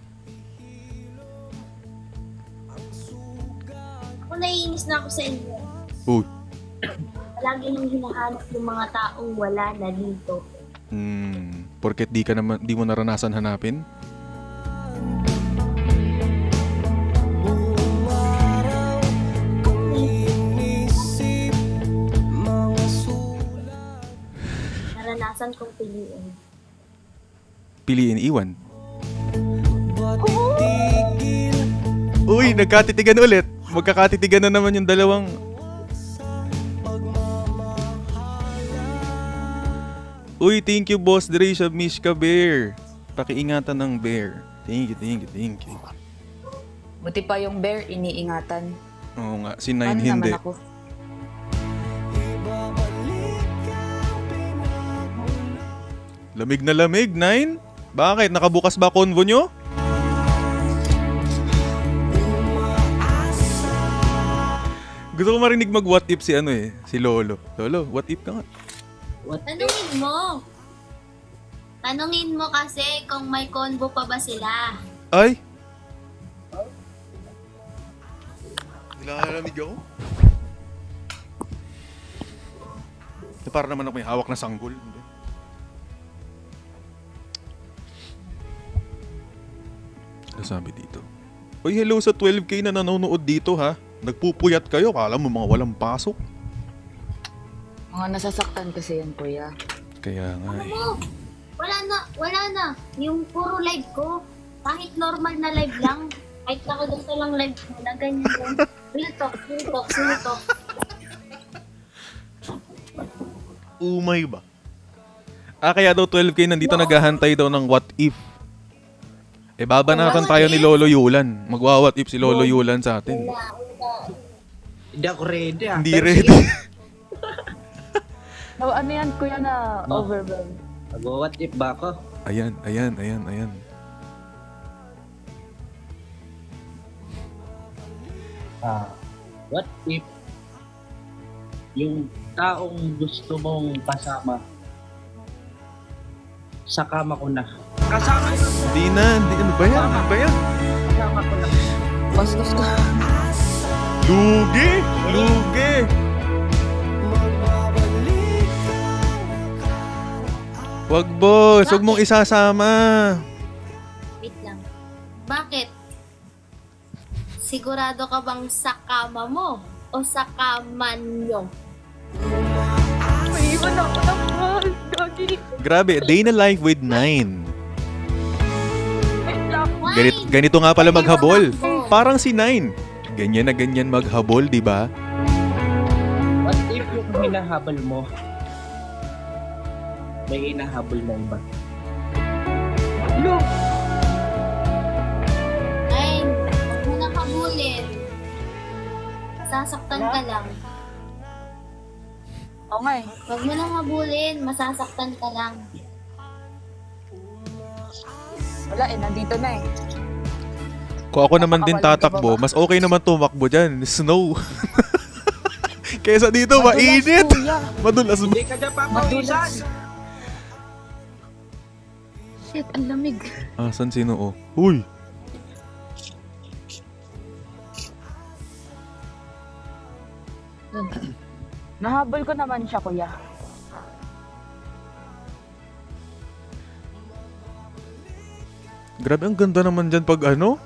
F: Ako naiinis na ako sa inyo.
A: Uy.
F: Lagi nang hinahanap yung mga taong wala na dito.
A: Porket di mo naranasan hanapin?
F: Naranasan kong piliin.
A: Piliin iwan. Uy, nagkatitigan ulit. Magkakatitigan na naman yung dalawang... Uy, thank you, Boss Dre, sa Mishka Bear. Pakiingatan ng bear. Thank you.
D: Buti pa yung bear, iniingatan.
A: Oo nga, si Nine
D: Ano
A: hindi.
D: naman ako?
A: Lamig na lamig, Nine? Bakit? Nakabukas ba convo nyo? Gusto ko marinig mag-what if si si Lolo. Lolo, what if ka nga?
F: Tanungin mo kasi kung may combo pa ba sila.
A: Ay! Nilalamig ako. Para naman ako may hawak na sanggol. Ano sabi dito? Uy, hello sa 12K na nanonood dito ha. Nagpupuyat kayo, kala mo mga walang pasok.
D: Mga nasasaktan kasi yan, kuya.
A: Kaya nga eh.
F: Wala na. Yung puro live ko, kahit normal na live lang, kahit nakagusto lang live ko na ganyan lang. Real talk.
A: Umay ba? Kaya daw 12K nandito naghahantay daw ng what if. Babanatan tayo ni Lolo Yulan. Magwa-what if si Lolo Yulan sa atin.
E: Hindi ako ready
A: Hindi ready.
D: Ano yan, kuya, na overwhelmed?
E: Mag-what if ba ako?
A: Ayan.
E: What if yung taong gusto mong kasama sa kama ko na? Kasama ko.
A: Hindi na. Ano ba yan?
E: Kasama ko na.
D: Bastos ka.
A: Lugi! Wag boss, wag mong isasama.
F: Wait lang. Bakit? Sigurado ka bang sa kama mo o sa kama nyo?
D: May iwan ako ng mahal, Gagi.
A: Grabe, day na life with 9.
F: Why?
A: Ganito nga pala maghabol. Parang si 9. Ganyan na ganyan maghabol, di ba?
E: What if yung hinahabol mo, may hinahabol na iba?
D: Look!
F: Ay, huwag mo na kabulin. Sasaktan ka lang.
D: Oo nga eh.
F: Huwag mo na habulin, masasaktan ka lang.
D: Wala eh, nandito na eh.
A: Kung ako naman din tatakbo, mas okay naman tumakbo dyan. Snow. Kesa dito, mainit. Madulas ba?
E: Hindi ka dyan papawisan!
D: Shit, ang lamig.
A: Saan sino? Huy!
D: Nahabol ko naman siya, kuya.
A: Grabe, ang ganda naman dyan pag ano?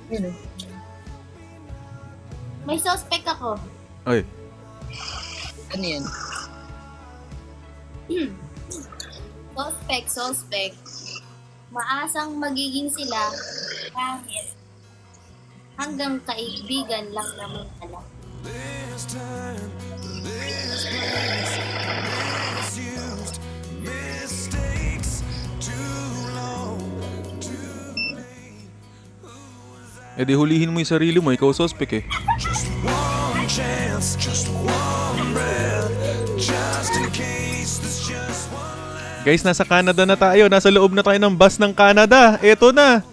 D: Yun eh.
F: May suspect ako.
A: Ay.
D: Ano yan?
F: Suspect. Maasang magiging sila kahit hanggang kaibigan lang naman pala.
A: Di hulihin mo yung sarili mo, ikaw suspect eh. Guys, nasa Canada na tayo. Nasa loob na tayo ng bus ng Canada. Eto na.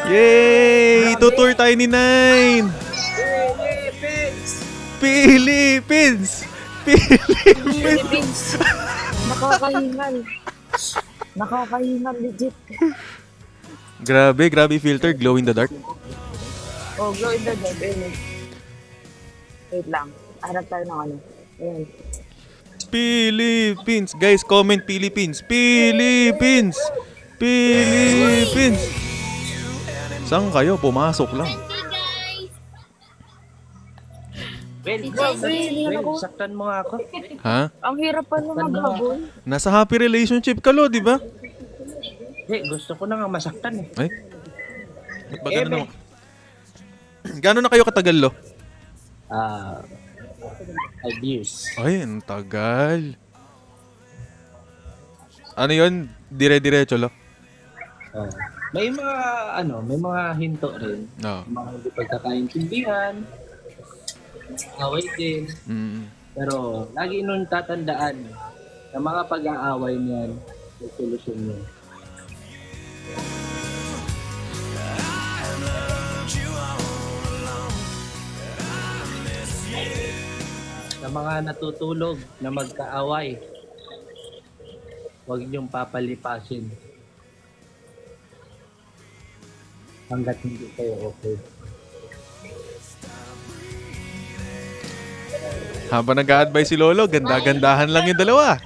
A: Yay! Tutour tayo ni Nine. Philippines!
D: Nakakahingal legit.
A: Grabe filter. Glow in the dark.
D: Oh, glow in the dark. Wait lang. Harap tayo ng ano. Ayan.
A: Philippines! Guys, comment Philippines! Saan kayo? Pumasok lang.
E: Well, saktan mo nga ako.
A: Ha?
D: Ang hirap pa naman maghabol.
A: Nasa happy relationship ka, lo, di ba?
E: Gusto ko na nga masaktan eh.
A: Ay? Ba't ba ganun naman? Gano'n na kayo katagal, lo?
E: 5 years.
A: Ay, ang tagal. Ano yun? Dire-diretso, lo?
E: May mga hinto rin.
A: No.
E: Mga hindi pagkakaintindihan. Away din. Pero lagi nun tatandaan na mga pag-aaway niyan, may solusyon niyan. Sa mga natutulog na magkaaway, huwag niyong papalipasin. Hanggat hindi kayo okay.
A: Habang nag-a-advise si Lolo, ganda-gandahan lang yung dalawa.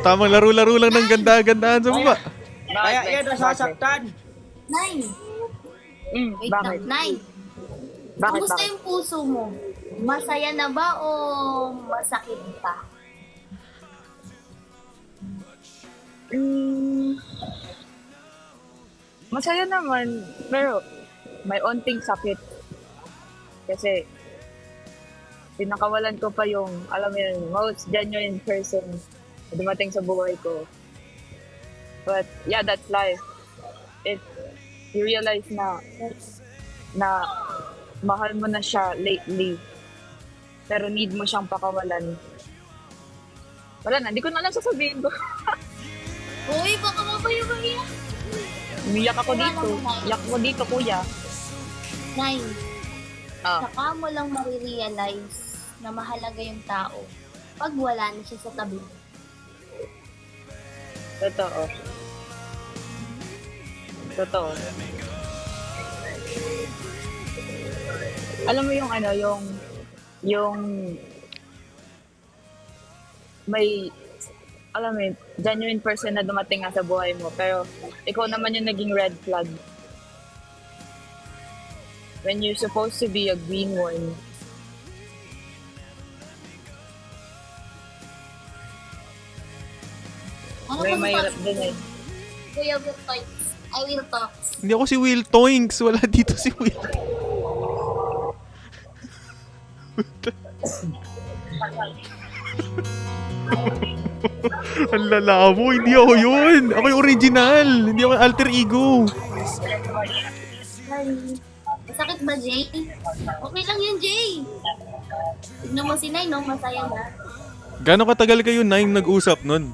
A: Tamang laro-laro lang ng ganda-gandahan sa baba.
G: Kaya yan nasasaktan.
F: Nay, wait
D: Bakit?
F: lang. Nay,
D: Bakit?
F: kumusta yung puso mo? Masaya na ba o masakit pa?
D: Masaya naman, pero may onting sakit. Kasi pinakawalan ko pa yung, alam mo yun, most genuine person na dumating sa buhay ko. But yeah, that's life. If you realize na mahal mo na siya lately, pero need mo siyang pakawalan. Wala na, hindi ko na lang sasabihin ko.
F: Uy, baka mabayo-bayo.
D: Umiyak ako dito. Iyak mo dito, kuya.
F: Nay,
D: Ah,
F: saka mo lang marirealize na mahalaga yung tao pag wala na siya sa tabi mo.
D: totoo. Totoo. Alam mo yung ano, yung may, alam mo yun, genuine person na dumating nga sa buhay mo, pero ikaw naman yung naging red flag. When you're supposed to be a green one.
F: Ano
D: May
F: kung
D: mahirap
F: talks?
D: din eh.
F: Kuya will talks. I will talks.
A: Hindi ako si Will Toinks. Wala dito si Will. Ang lalabo. Hindi ako yun. Ako yung original. Hindi ako yung alter ego.
F: Ay, masakit ba, Jay? Okay lang yun, Jay. Tignan mo si Nay, no? Masaya na.
A: Gano'ng katagal kayo na yung nag-usap nun?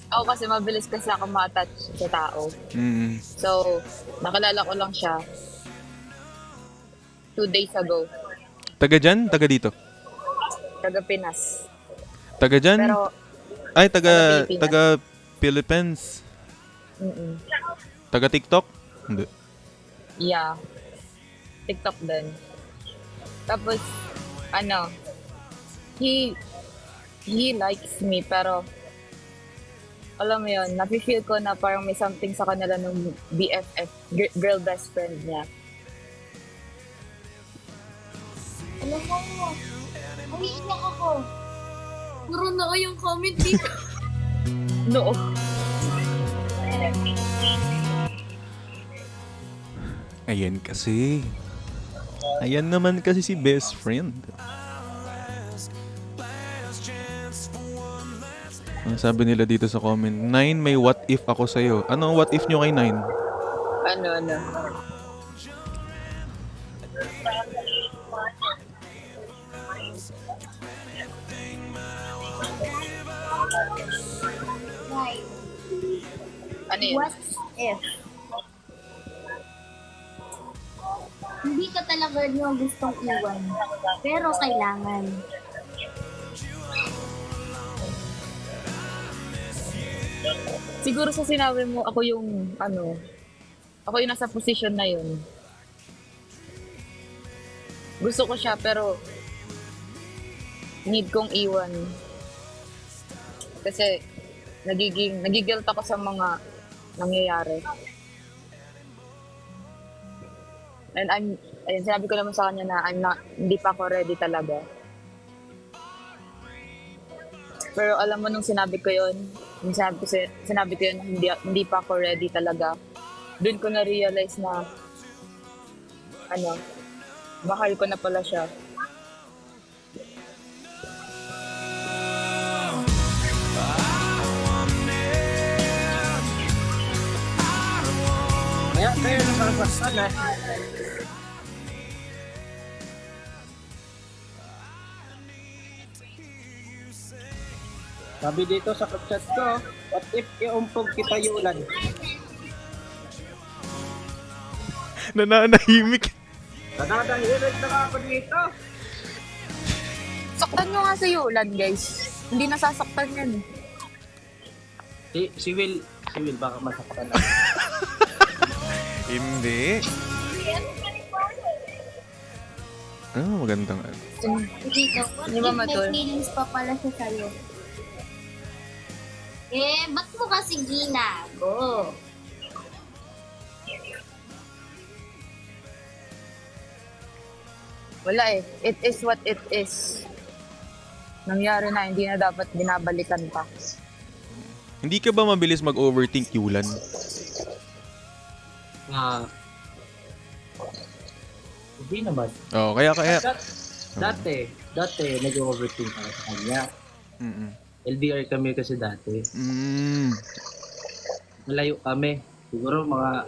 D: Ako kasi mabilis kasi ako ma-attach sa tao.
A: Mm.
D: So, nakilala ko lang siya 2 days ago.
A: Taga dyan? Taga dito?
D: Taga Pinas.
A: Taga dyan?
D: Pero,
A: Ay, taga
D: Pilipinas.
A: taga Philippines. Taga TikTok? Hindi.
D: yeah. TikTok din. Tapos, ano, he likes me, pero alam mo yun, nafe-feel ko na parang may something sa kanila ng BFF, girl best friend niya.
F: Alam mo, umiiyak ako. Puro na yung comment dito.
D: No.
A: Ayan kasi. Ayan naman kasi si best friend. Ang sabi nila dito sa comment, 9 may what if ako sa'yo. Ano ang what if nyo kay 9?
D: Ano.
F: Nay,
D: Ano yun?
F: what if? Hindi ka talaga niyo gustong iwan, pero kailangan.
D: Siguro sa sinabi mo, ako yung nasa position na yun. Gusto ko siya, pero need kong iwan. Kasi nagigilt ako sa mga nangyayari. And ayun, sinabi ko naman sa kanya na hindi pa ako ready talaga. Pero alam mo nung sinabi ko yun na hindi pa ako ready talaga. Doon ko na-realize na mahal ko na pala siya.
G: Kaya kayo nakakasal eh. Sabi dito sa chat ko, what if iumpog kita yulan?
A: Nananahimik.
E: Nananahirig na nga ako dito.
D: Saktan nyo nga si Yulan, guys. Hindi nasasaktan yan.
E: Si Will baka masaktan na.
A: Hindi. Magandang ano.
F: Dito, what
D: Di ba,
F: if may
D: Matul?
F: feelings pa pala siya sa'yo? Ba't mo kasi ginago?
D: Wala eh. It is what it is. Nangyari na, hindi na dapat binabalikan pa.
A: Hindi ka ba mabilis mag-overthink, Yulan?
E: Hindi naman.
A: Oo, kaya.
E: Dati, nag-overthink ako sa kanya. LDR kami kasi dati. Malayo kami. Siguro mga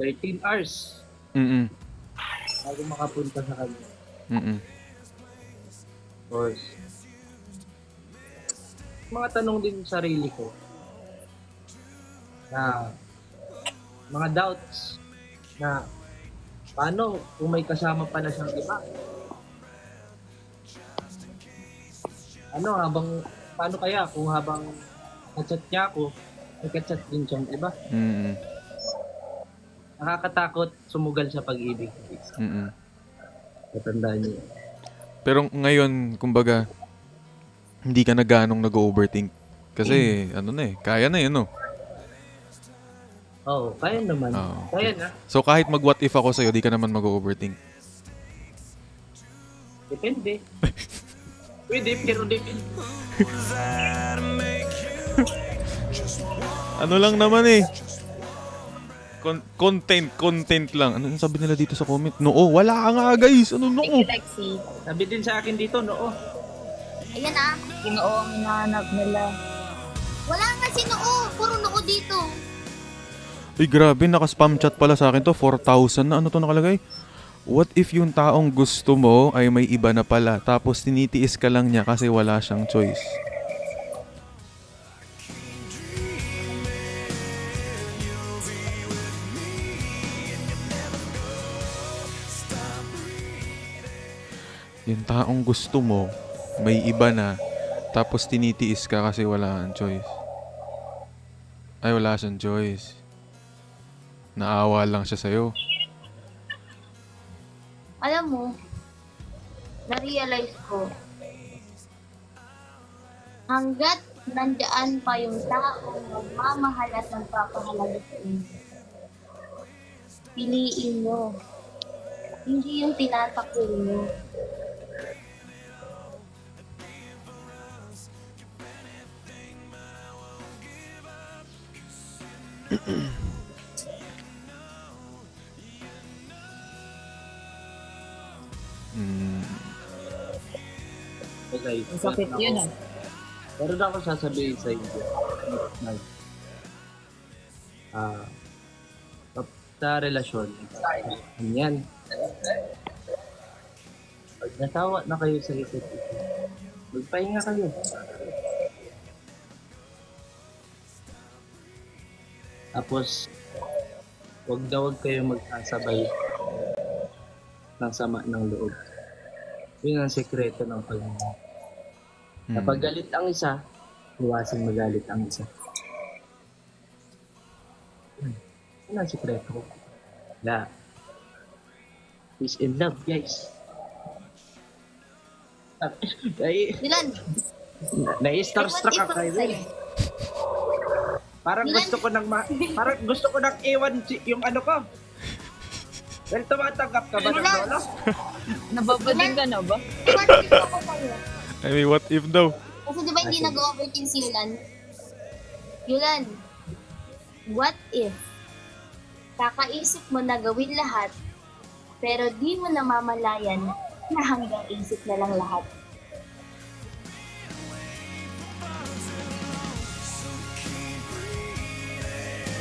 E: 13 hours. Bago makapunta sa kanya. Or mga tanong din sa sarili ko na mga doubts na paano kung may kasama pa na siyang iba? Paano kaya kung habang na-chat niya ako, nagka-chat din siyang iba? Nakakatakot sumugal sa pag-ibig. Tatandaan niyo.
A: Pero ngayon, kumbaga, hindi ka na ganong nag-overthink. Kasi, kaya na yun, no?
E: Oo, kaya naman. Kaya na.
A: So, kahit mag-what if ako sa'yo, di ka naman mag-overthink.
E: Depende. Pwede, pero depende.
A: Ano lang naman eh. Content lang. Ano sabi nila dito sa comment? Noo, wala ka nga guys. Ano noo?
D: Thank you, Lexi.
E: Sabi din sa akin dito, noo.
F: Ayan ah.
D: Ginoo ang hinahanap nila.
F: Wala nga si Noo. Puro Noo dito.
A: Ay grabe, naka-spam chat pala sa akin to. 4,000 na. Ano to nakalagay? What if yung taong gusto mo ay may iba na pala, tapos tinitiis ka lang niya kasi wala siyang choice? Yung taong gusto mo, may iba na, tapos tinitiis ka kasi wala kang choice. Ay, wala siyang choice. Naawa lang siya sa'yo.
F: Alam mo, na-realize ko, hanggat nandyan pa yung taong magmamahal at nagpapahalaga sa inyo, piliin nyo. Hindi yung tinatakbo nyo.
E: Okay,
D: Sakit yun ah.
E: pero na ako sasabihin sa inyo. Sa relasyon, yan. Pag natawa na kayo sa isa't isa, magpahinga kayo. Tapos, huwag kayo magkasabay ng sama ng loob. Yun ang sekreto ng pagmamahal. Kapag galit ang isa, iwasan magalit ang isa. Yun ang sekreto ko. Peace and love, guys.
F: Dylan,
E: Na-starstruck ako kayo. Parang gusto ko nang iwan yung ano ko. Well, tumatanggap ka ba ng lolo?
D: Nababading ka na ba?
F: what if ako kayo?
A: I mean, what if daw?
F: Kasi di ba hindi nag-overthink si Yulan? Yulan, what if kakaisip mo na gawin lahat, pero di mo namamalayan na hanggang isip na lang lahat?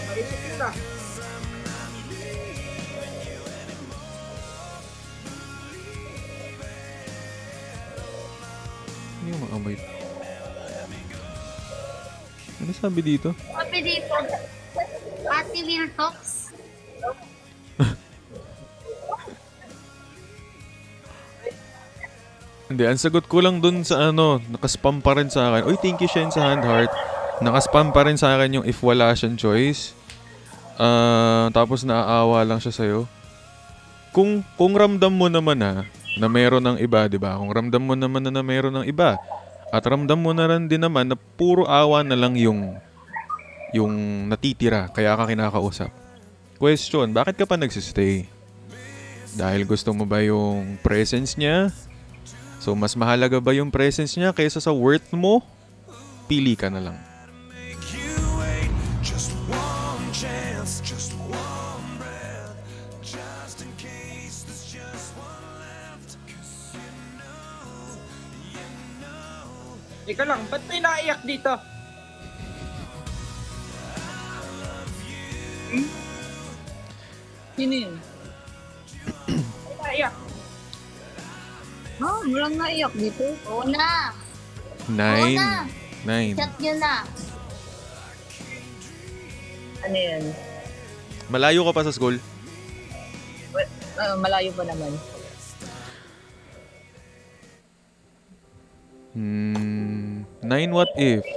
E: Maisipin na.
A: Ano yung maamoy? Ano sabi dito?
F: Sabi dito, Ate Will Talks.
A: Hindi, ang sagot ko lang dun sa nakaspam pa rin sa akin. Uy, thank you Shen sa hand heart. Nakaspam pa rin sa akin yung if wala siyang choice. Tapos naaawa lang siya sa'yo. Kung ramdam mo naman na meron ng iba, di ba? Kung ramdam mo naman na meron ng iba, at ramdam mo na rin din naman na puro awa na lang yung natitira, kaya ka kinakausap. Question, bakit ka pa nagsistay? Dahil gusto mo ba yung presence niya? So, mas mahalaga ba yung presence niya kaysa sa worth mo? Pili ka na lang.
G: Ika lang, ba't may naiyak dito?
D: Sino yun?
G: Naiyak.
D: Walang naiyak dito.
F: Oo na.
A: 9.
F: na.
A: 9.
F: Chat nyo na.
D: Ano yan?
A: Malayo ka pa sa school?
D: Malayo pa naman.
A: 9, what if?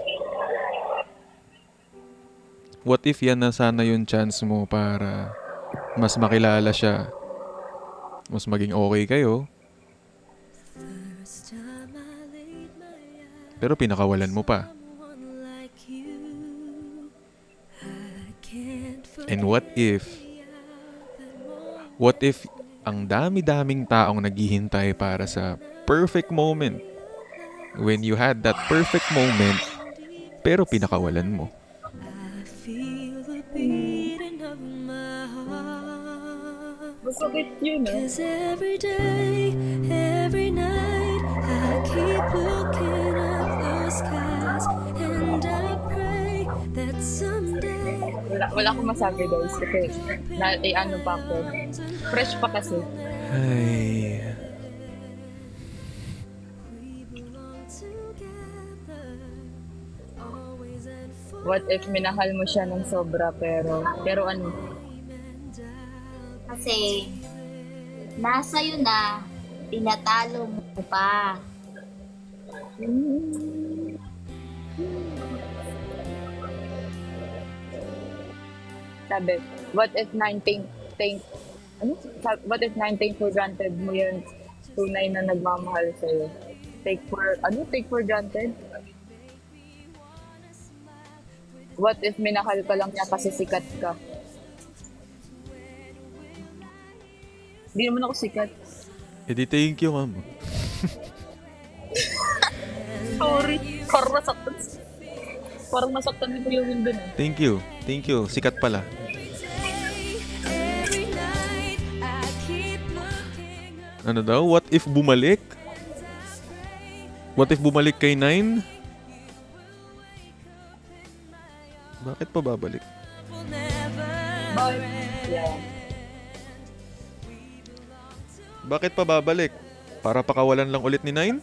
A: What if yan na sana yung chance mo para mas makilala siya? Mas maging okay kayo? Pero pinakawalan mo pa. And what if ang dami-daming taong naghihintay para sa perfect moment? When you had that perfect moment, pero pinakawalan mo.
D: Masakit yun eh.
C: Cause every day, every night, I keep looking up the skies, and I pray that someday
D: Wala akong masabi guys kasi ano pa ako. Fresh pa kasi.
A: Ay.
D: What if minahal mo siya ng sobra pero ano?
F: Kasi, nasa yun na, tinatalo mo pa.
D: Sabi, what if 19 for granted mo yun tunay na nagmamahal sa'yo? Take for granted? What if minahal ka lang niya kasi sikat ka? Hindi naman ako sikat.
A: Edi thank you, ma'am.
D: Sorry. Parang masaktan ni Kuya Will dun eh.
A: Thank you. Thank you. Sikat pala. Ano daw? What if bumalik? What if bumalik kay 9? Bakit pa babalik?
D: But, yeah.
A: Bakit pa babalik? Para pakawalan lang ulit ni 9?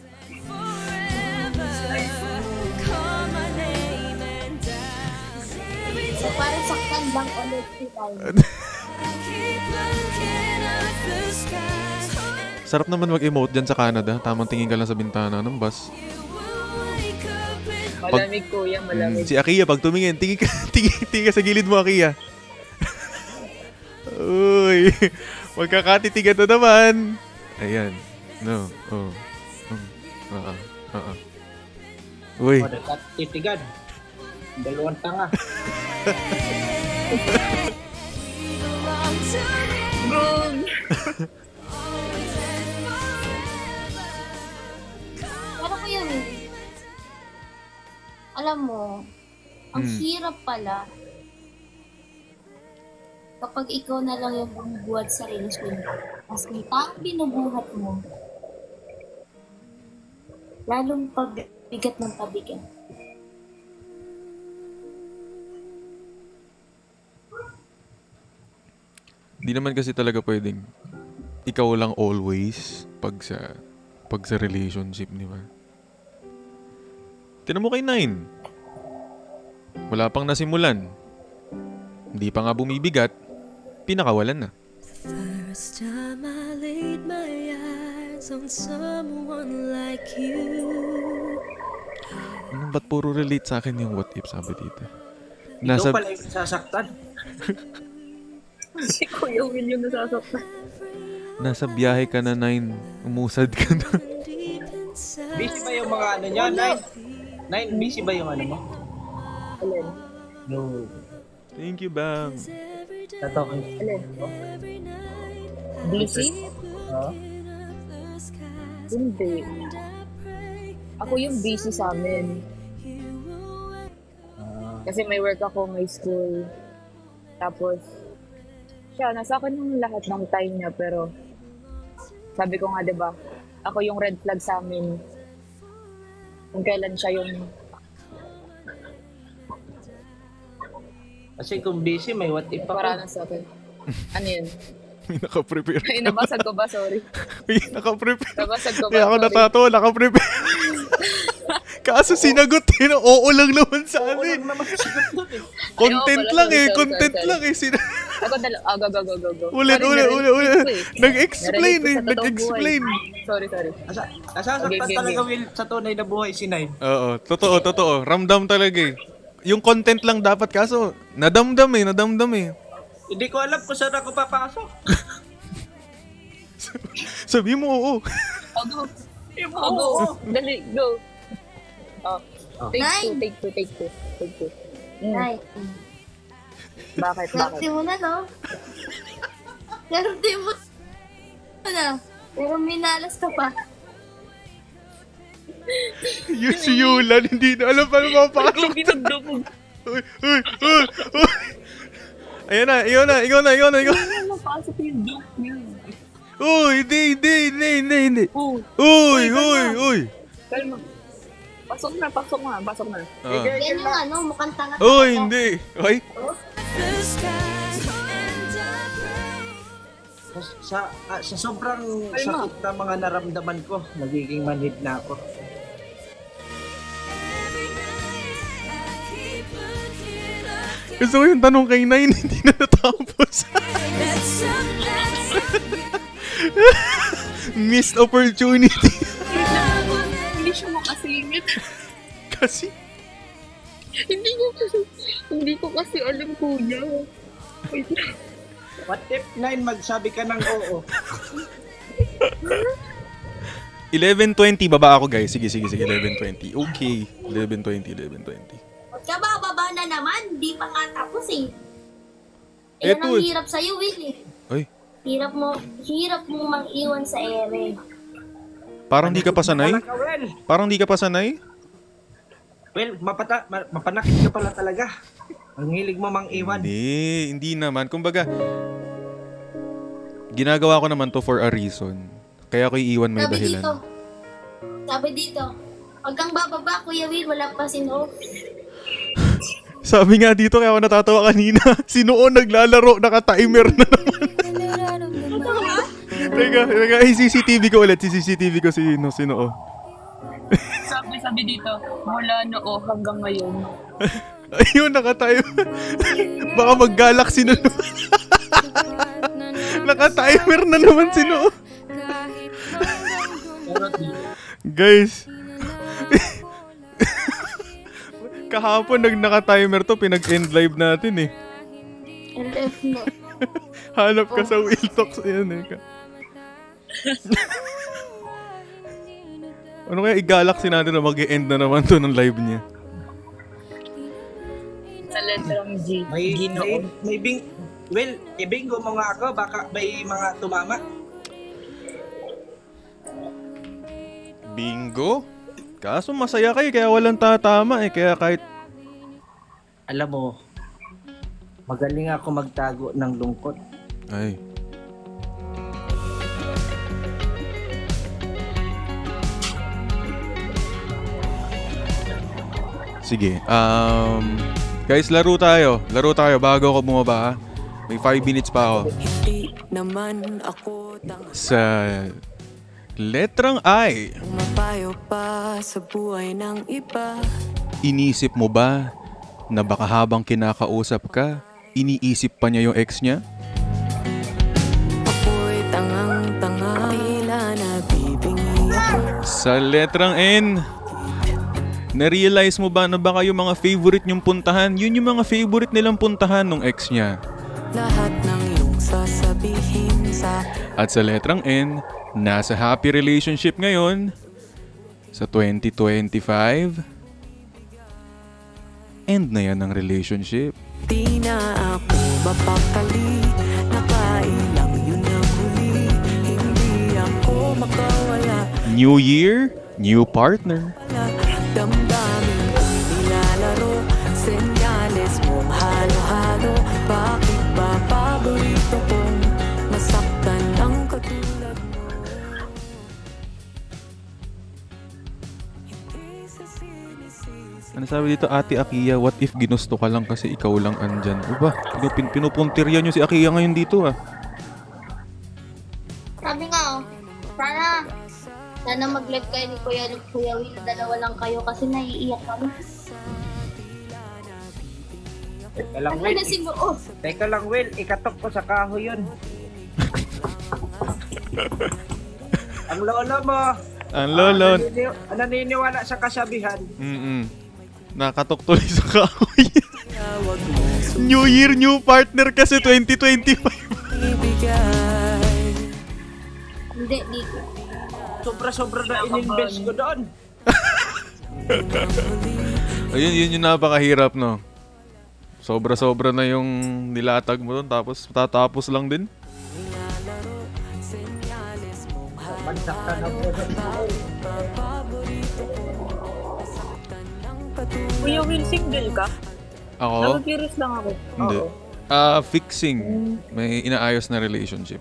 F: So, parang saktan lang ulit si Tayo.
A: Sarap naman mag-emote dyan sa Canada. Tamang tingin ka lang sa bintana ng bus.
D: Malamig kuya, malamig.
A: Si Akiya, pag tumingin, tingin ka sa gilid mo, Akiya. Uy, magkakatitigan na naman. Ayan. No. Oh. Uy.
G: Titigan. Dalawang tanga.
F: Pero Kuya Will, alam mo, ang hirap pala kapag ikaw na lang yung bumubuhat sa relasyon mo. Mas may taong binubuhat mo, lalong pagbigat ng pabigat.
A: Di naman kasi talaga pwedeng ikaw lang always pag sa relationship, di ba? Tinan mo kay 9. Wala pang nasimulan. Hindi pa nga bumibigat. Pinakawalan na.
C: First time I laid my eyes on someone like you.
A: Ba't puro relate sa akin yung what if sabi dito?
E: Ikaw pala yung sasaktan.
D: Si Kuya Will yung nasasaktan.
A: Nasa biyahe ka na 9, umusad ka na.
E: Busy ba yung mga ano niya? Nine, busy ba yung ano mo?
D: Alin?
E: No.
A: Thank you, Bang.
E: Tatokin.
D: Alin? Busy?
E: Huh?
D: Hindi. Ako yung busy sa amin. Kasi may work ako, may school. Tapos, siya, nasa akin yung lahat ng time niya, pero sabi ko nga, diba, ako yung red flag sa amin. Kung kailan siya yung...
E: Kasi kung busy, may what if
D: Para
E: ako.
D: na sa akin. Ano yun?
A: May nakaprepare.
D: Ay, nabasag ko ba? Sorry.
A: May nakaprepare.
D: Nabasag ko ba?
A: Kaya ako
D: Sorry.
A: natatawa, nakaprepare. Kaso sinagot eh. Oo lang naman sa amin. Content
D: Ay, oo pala,
A: lang
D: sorry,
A: eh.
D: sorry,
A: Content
D: sorry.
A: lang eh.
D: Ako go.
A: Ulit.
D: Sorry,
A: Nag-explain eh.
D: narinig ko sa totoong
A: Nag-explain.
D: buhay. Sorry.
E: Nasasaktan
D: Okay.
E: talaga Will sa tunay na buhay si Nine.
A: Oo. Totoo. Ramdam talaga eh. Yung content lang dapat kaso nadamdam eh.
E: Hindi ko alam kung saan ako papasok.
A: Sabi mo oo.
D: Go. Dali, go.
F: Nine.
D: Take two.
F: Nay,
D: Bakit?
F: swerte mo na, no? Swerte mo na. Pero minalas ka pa.
A: Yung si Yulan, hindi na alam paano mapapasok. Uy. Ayan na, ikaw na.
D: Mapasok yung joke niya.
A: Uy, hindi. Uy.
D: Kalma. Pasok na.
A: Ah.
F: Yan yung ano, mukhang tanga.
A: Uy, hindi. Ay,
C: The skies and I pray.
E: Sa sobrang sakit na mga naramdaman ko, nagiging manhid na ako.
C: Every night I keep looking up.
A: gusto ko yung tanong kay Nine, hindi na natapos.
C: That someday
A: Missed opportunity.
D: Hindi siya makasingit.
A: Kasi,
D: Hindi ko kasi alam, kuya. Wait lang.
E: What if Nine magsabi ka ng oo?
A: 11:20 baba ako guys. Sige, 11:20. Okay. 11:20.
F: Huwag ka bababa na naman. Di pa nga tapos eh. Yan
A: Eto
F: ang
A: eh.
F: hirap sa'yo, Will eh.
A: Ay,
F: Hirap mo mang iwan sa ere.
A: parang di ka pa sanay?
E: Wala ka, Will.
A: Parang di ka pa sanay?
E: Well, mapanakit ka pala talaga. Ang hilig mo mang iwan.
A: Hindi naman. Kumbaga, ginagawa ko naman to for a reason. Kaya ako iiwan may dahilan.
F: Sabi dito, huwag kang bababa, Kuya Will, wala pa si No.
A: Sabi nga dito, kaya ako natatawa kanina. Si Noon naglalaro, naka-timer na naman. Teka, CCTV ko ulit. CCTV ko si Noo.
D: Sabi dito, mula noo hanggang ngayon.
A: Ayun, naka-timer. Baka mag-galaxy na naman. Naka-timer na naman si Noo. Guys. Kahapon naka-timer to, pinag-end live natin eh.
F: LF mo.
A: Hanap ka sa Will Talks. Ayan eh. Ano kaya i-galaxy natin na mag-e-end na naman to ng live niya?
D: Sa letrang G.
E: Well, ibingo mo nga ako, baka may mga tumama.
A: Bingo? Kaso masaya kayo, kaya walang tatama eh. Kaya kahit...
E: Alam mo, magaling ako magtago ng lungkot.
A: Ay. Sige. Guys, laro tayo. Bago ako bumaba ha. May 5 minutes pa ako.
H: Hindi naman ako
A: Sa letrang I.
H: mapayo pa sa buhay ng iba.
A: Inisip mo ba na baka habang kinakausap ka, iniisip pa niya yung ex niya?
H: Ako'y tangang-tanga, tila nabibigyan.
A: Sa letrang N, na-realize mo ba na baka yung mga favorite niyong puntahan, yun yung mga favorite nilang puntahan nung ex niya?
H: Lahat ng iyong sasabihin sa
A: At sa letrang N, nasa happy relationship ngayon sa 2025. End na yan ang relationship.
H: di na ako mapakali. Nakailang yun ang huli. Hindi ako makawala.
A: New year, new partner.
H: Damdamin ko'y nilalaro. Senyales mong halo-halo. Bakit ba paborito kong masaktan ang katulad mo? Hindi sa sinisisi.
A: Ano sabi dito, Ate Akiya, what if ginusto ka lang kasi ikaw lang andyan? Uba, pinupuntirya nyo si Akiya ngayon dito ah.
F: Sabi nga, sana mag-live kayo ni Kuya Will. Dalawa lang kayo kasi naiiyak kami.
G: Teka lang,
F: Ano
G: Will.
F: na si Noo?
G: Teka lang, Will. Ikatok ko sa kahoy yun. Ang lolo mo.
A: Ang lolo.
G: Naniniwala sa kasabihan.
A: Nakatok tuloy sa kahoy. New year, new partner kasi 2025.
F: Hindi, dito.
G: Sobra-sobra na in-invest ko doon.
A: Ayun, yun yung napakahirap, no? Sobra-sobra na yung nilatag mo doon, tapos tatapos lang din.
G: Mansak ka na po.
D: Kuya Will, single ka?
A: Ako?
D: Nag-curious lang ako.
A: Hindi.
D: Oo.
A: Fixing. May inaayos na relationship.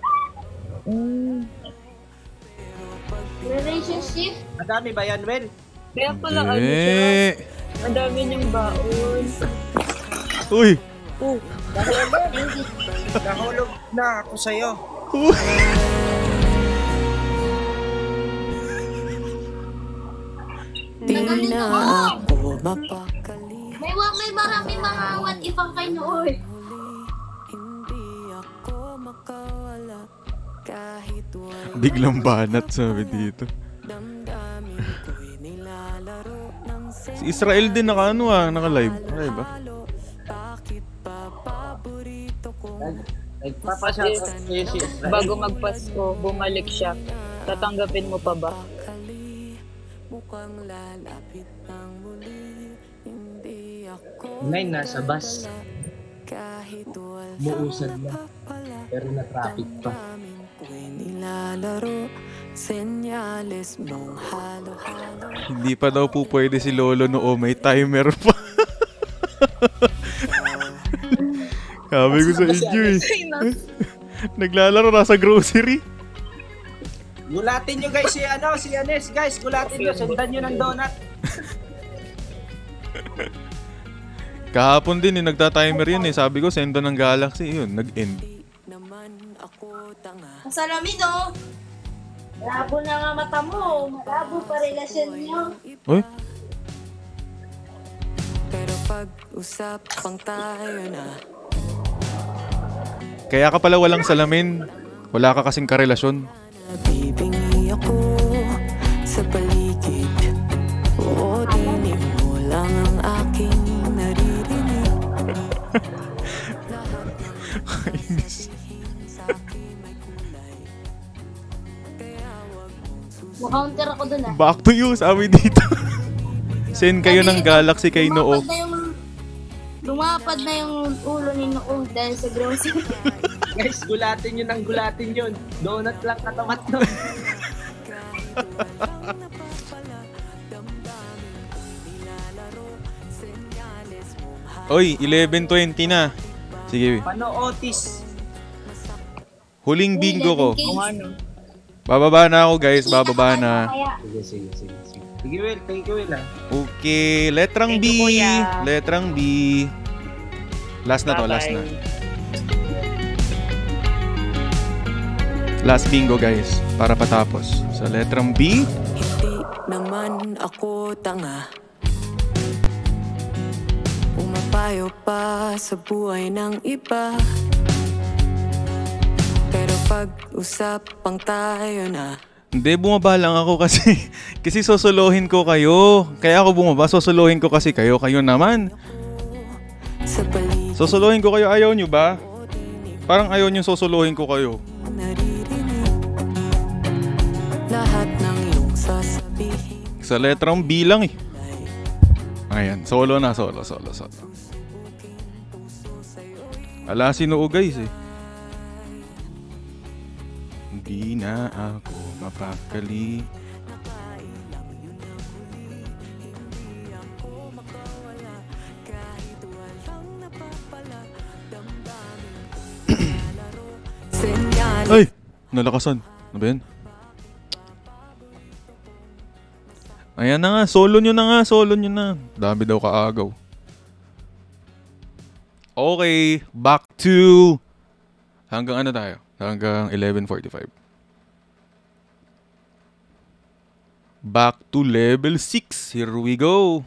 F: Relationship?
G: Madami ba yan, Will?
D: Kaya pala ano siya.
A: Eh.
D: Ang dami niyang baon.
A: Uy!
G: Nahulog na ako sa'yo.
H: Di na ako mapakali.
F: May maraming mga what if ang kay Noo.
H: Hindi ako makawala. Kahit wala
A: Biglang banat sabi dito.
H: damdamin ko'y nilalaro ng
A: Si Israel din naka-live. Okay ba?
H: bakit pa paborito ko?
G: Nagpapasya ko si Israel.
D: Bago magpasko, bumalik siya. Tatanggapin mo pa ba?
H: Bakali, mukhang lalapit ng muli. Hindi ako
E: Ngay, nasa bus.
H: kahit wala
E: Muusad na. Pero na-traffic pa.
H: damdamin ko'y nilalaro. Senyales mong halo-halo.
A: Hindi pa daw po pwede si Lolo Noo, may timer pa. Sabi ko sa inyo eh. Naglalaro nasa grocery.
G: Gulatin nyo guys si Anes. Guys, gulatin nyo. Sundan nyo ng donut.
A: Kahapon din nagta-timer yun eh. Sabi ko sendo ng Galaxy, yun, nag-end.
H: Naman ako tanga.
F: Masalamin oh. Malabo na nga mata mo. Malabo pa relasyon niyo.
A: Uy,
H: Pero pag-usap pang tayo na.
A: kaya ka pala walang salamin. Wala ka kasing karelasyon.
H: Nabibingi ako sa paligid. Oo, dinig mo lang ang aking naririnig.
A: Kainis.
H: Sa akin may kulay. Kaya wag mong susunod.
F: Makounter ako dun ah.
A: Back to you, sabi dito. Send kayo ng Galaxy kay Noo.
F: Lumapad na yung ulo ni Noo dahil sa grocery.
G: Guys, gulatin nyo ng gulatin yun. Donut lang katamat nun.
A: Oy, 11:20 na. Sige,
G: Pano Otis?
A: huling bingo ko.
D: Kung ano.
A: Bababa na ako guys, bababa na.
G: Sige. Sige, Will. Thank you, Will.
A: Okay, letrang B.
D: Thank you, kuya.
A: Letrang B. Last na to, last na. Last bingo guys, para patapos. Sa letrang B,
H: Hindi naman ako tanga. Pumapayo pa sa buhay ng iba. Pero pag-usap pang tayo na.
A: Hindi, bumaba lang ako kasi kasi sosolohin ko kayo. Kaya ako bumaba, sosolohin ko kasi kayo. Kayo naman.
H: Sa paligid
A: Sosolohin ko kayo, ayaw nyo ba? Parang ayaw nyo sosolohin ko kayo.
H: naririnig lahat ng iyong sasabihin.
A: Sa letrang B lang eh. Ayan, solo na, solo. Ala, sinuo guys eh. Hindi na ako mapakali.
H: Senyales
A: Ay! Nalakasan. Ano ba yan? Ayan na nga, solo nyo na. Dami daw kaagaw. Okay, back to... Hanggang ano tayo? Hanggang 11:45. Back to level 6. Here we go.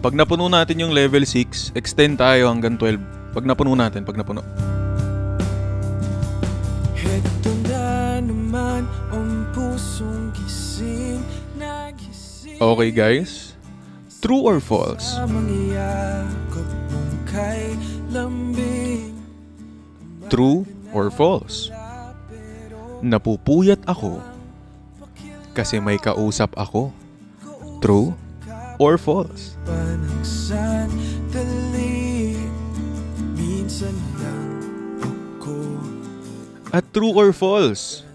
A: Pag napuno natin yung level 6, extend tayo hanggang 12. Pag napuno.
B: Heto na naman ang pusong gising, nagising
A: Okay guys, true or false?
B: na mangyayakap mong kay lambing.
A: True or false? Napupuyat ako kasi may kausap ako. True or false?
B: Panang sandali, minsan lang ako
A: At true or false?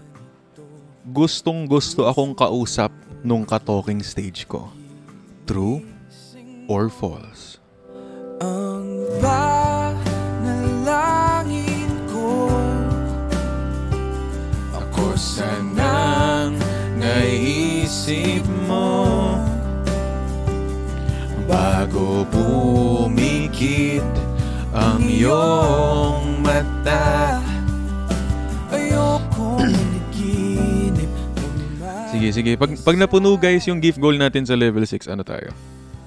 A: Gustong gusto akong kausap nung ka-talking stage ko. True or false?
B: ang panalangin ko.
A: Ako sanang naisip mo bago pumikit ang iyong mata.
B: Ayoko managinip na
A: Sige. Pag napuno guys yung gift goal natin sa level 6, ano tayo?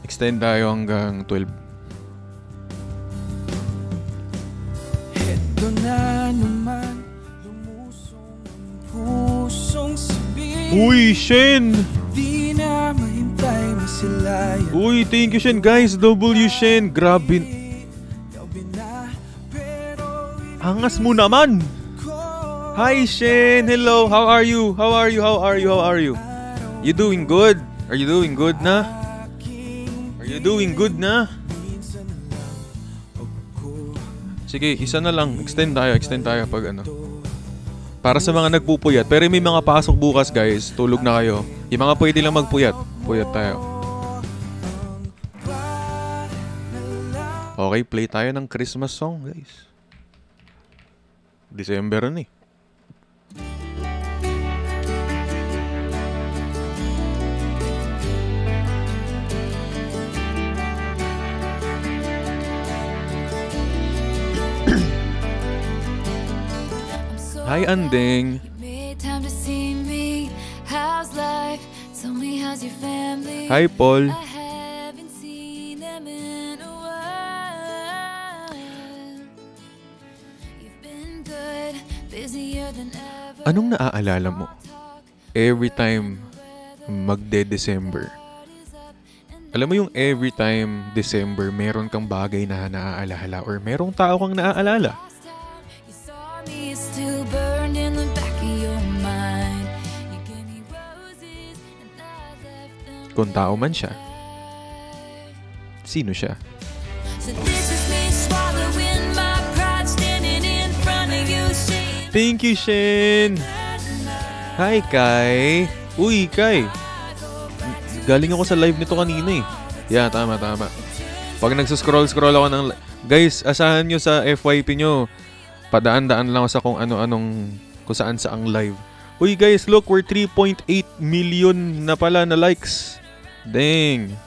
A: Extend tayo hanggang 12.
B: Heto na naman, lumusong ang pusong sabihin.
A: Uy, Shen!
B: Di na mahintay masilayan.
A: Uy, thank you Shen guys. W Shen. Grabe.
B: Gabi na, pero
A: Angas mo naman. Hi Shen. Hello. How are you? You doing good? Are you doing good na? Sige, isa na lang. Extend tayo pag ano. Para sa mga nagpupuyat. Pero may mga pasok bukas guys. Tulog na kayo. Yung mga pwede lang magpuyat. Puyat tayo. Okay, play tayo ng Christmas song guys. December na eh. Hi Andeng.
C: Made time to see me. How's life? Tell me, how's your family?
A: Hi Paul.
C: I haven't seen them in a while. You've been good, busier than ever.
A: Anong naaalala mo every time magde-December? Alam mo yung every time December, meron kang bagay na naaalala or merong tao kang naaalala?
C: You saw me, it's still burned in the back of your mind. You gave me roses and I left them.
A: Kung tao man siya, sino siya?
C: So this is me swallowing my pride, standing in front of you, saying
A: Thank you, Shen! Hi, Kai! Uy, Kai! Galing ako sa live nito kanina eh. Yeah, tama. Pag nagsuscroll ako ng... Guys, asahan nyo sa FYP nyo. Padaan-daan lang ako sa kung ano-anong... Kung saan-saang live. Uy guys, look, we're 3.8 million na pala na likes. Dang!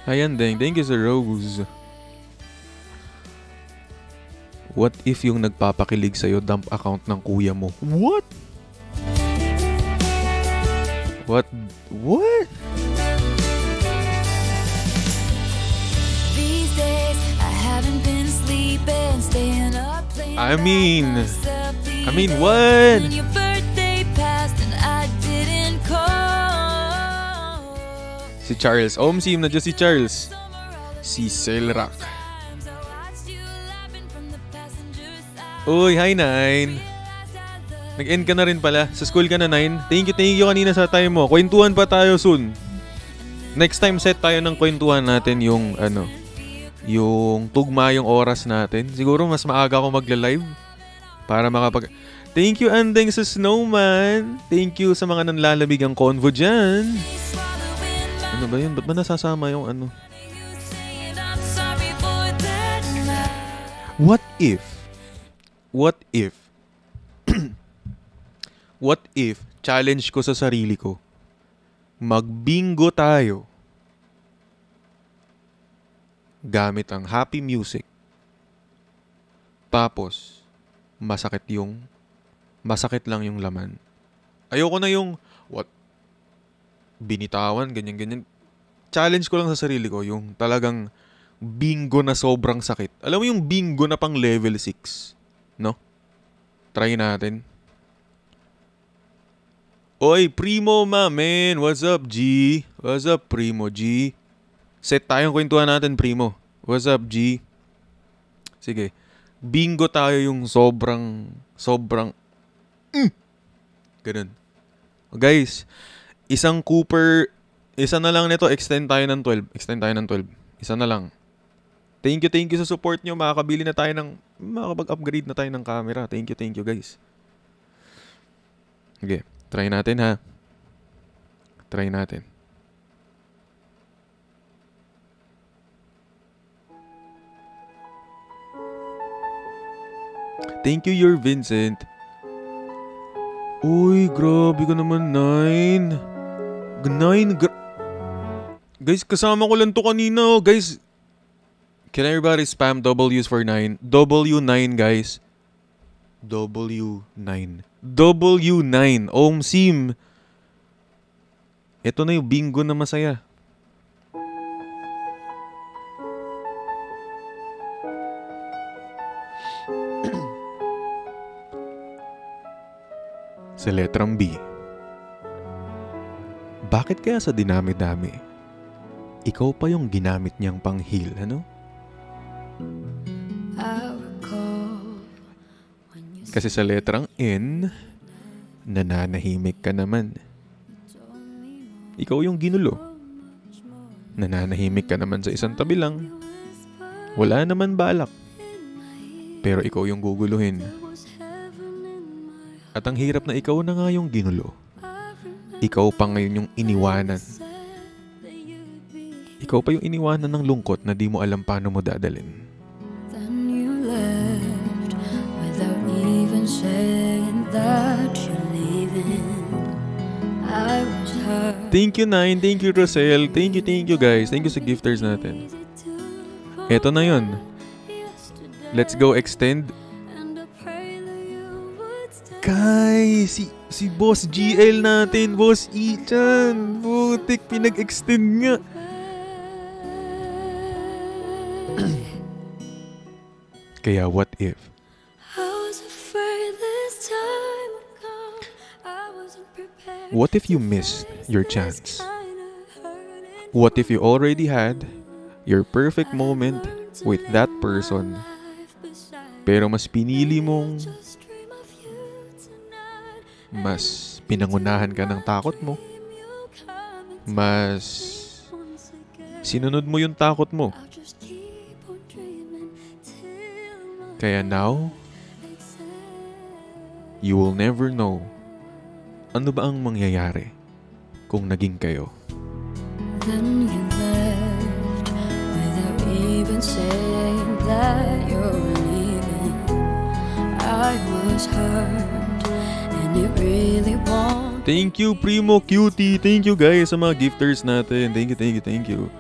A: Ayan, dang. Thank you sa Rose. What if yung nagpapakilig sa'yo dump account ng kuya mo? What? What?
C: These days I haven't been sleeping, staying up playing
A: I mean,
C: myself,
A: what?
C: When your birthday passed and I didn't call.
A: Si Charles. Sim, nandiyan si Charles. Si Selrak. Uy, hi, Nine. Nag-end ka na rin pala. Sa school ka na, Nine. Thank you kanina sa time mo. Kwentuhan pa tayo soon. Next time, set tayo ng kwentuhan natin yung, yung tugma yung oras natin. Siguro mas maaga ako magla-live para makapag... Thank you, Andeng sa Snowman. Thank you sa mga nanlalamig ang convo dyan. Ano ba yun? Ba't ba nasasama yung ano? What if what if challenge ko sa sarili ko, magbingo tayo gamit ang happy music, tapos masakit lang yung laman. Ayoko na yung what, binitawan, ganyan. Challenge ko lang sa sarili ko yung talagang bingo na sobrang sakit. Alam mo yung bingo na pang level 6, no? Try natin. Oy, Primo, man. What's up, G? What's up, Primo, G? Set tayong kwentuhan natin, Primo. What's up, G? Sige. Bingo tayo yung sobrang ganun. Guys, isang Cooper, isa na lang nito, extend tayo ng 12. Isa na lang. Thank you sa support nyo. Makakabili na tayo makakapag-upgrade na tayo ng camera. Thank you guys. Okay, try natin ha. Try natin. Thank you, your Vincent. Uy, grabe ka naman, 9. Guys, kasama ko lang to kanina. Guys, can everybody spam W's for 9? W9, guys. W9. Sim. Ito na yung bingo na masaya. Sa letrang B. Bakit kaya sa dinami-dami, ikaw pa yung ginamit niyang pang-heal, ano? Kasi sa letrang N, nananahimik ka naman. Ikaw yung ginulo. Nananahimik ka naman sa isang tabi lang. Wala naman balak. Pero ikaw yung guguluhin. At ang hirap na ikaw na nga yung ginulo. Ikaw pa ngayon yung iniwanan. Ikaw pa yung iniwanan ng lungkot na di mo alam paano mo dadalhin.
C: Then you left without even saying that you're leaving. I was hurt.
A: Thank you, Nine. Thank you, Rosel. Thank you guys. Thank you sa gifters natin. Eto na yun. Let's go extend. Guys, si Boss GL natin, Boss Ichan. Butik, pinag-extend nga. Kaya what if? What if you missed your chance? What if you already had your perfect moment with that person, pero mas pinili mong mas pinangunahan ka ng takot mo, mas sinunod mo yung takot mo. Kaya now, you will never know ano ba ang mangyayari kung naging kayo.
C: Then you left without even saying that you're leaving. I was hurt and it really won't.
A: Thank you, Primo Cutie. Thank you guys sa mga gifters natin. Thank you.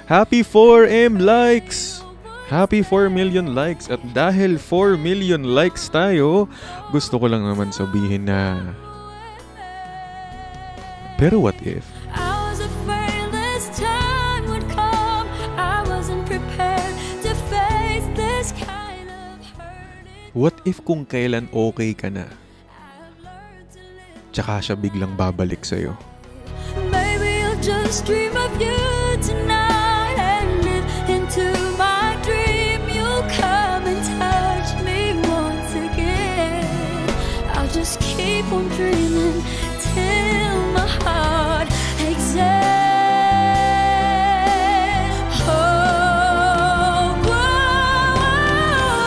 A: Happy 4M likes. Happy 4 million likes. At dahil 4 million likes tayo, gusto ko lang naman sabihin na, pero what if?
C: I was afraid this time would come. I wasn't prepared to face this kind of hurting.
A: What if kung kailan okay ka na, tsaka siya biglang babalik sa'yo?
C: Maybe I'll just dream of you tonight and live into my dream. You'll come and touch me once again. I'll just keep on dreaming till my heart exhales. Oh, whoa,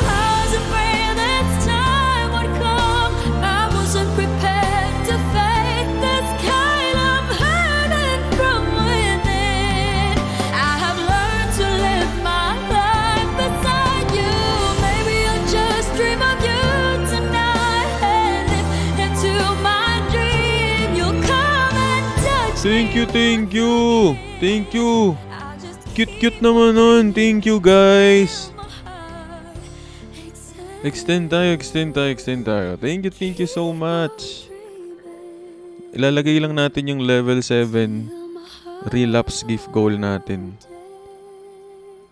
C: I was afraid this time would come. I wasn't prepared to face this kind of hurting from within. I have learned to live my life beside you. Maybe I'll just dream of you tonight and live into my dream. You'll come and touch
A: Thank you,
C: me
A: thank
C: once
A: you.
C: again.
A: Thank you.
C: I'll just
A: Cute naman nun. Thank you, guys.
C: my heart exhale.
A: Extend tayo. Thank you so much. Ilalagay lang natin yung level 7 relapse gift goal natin.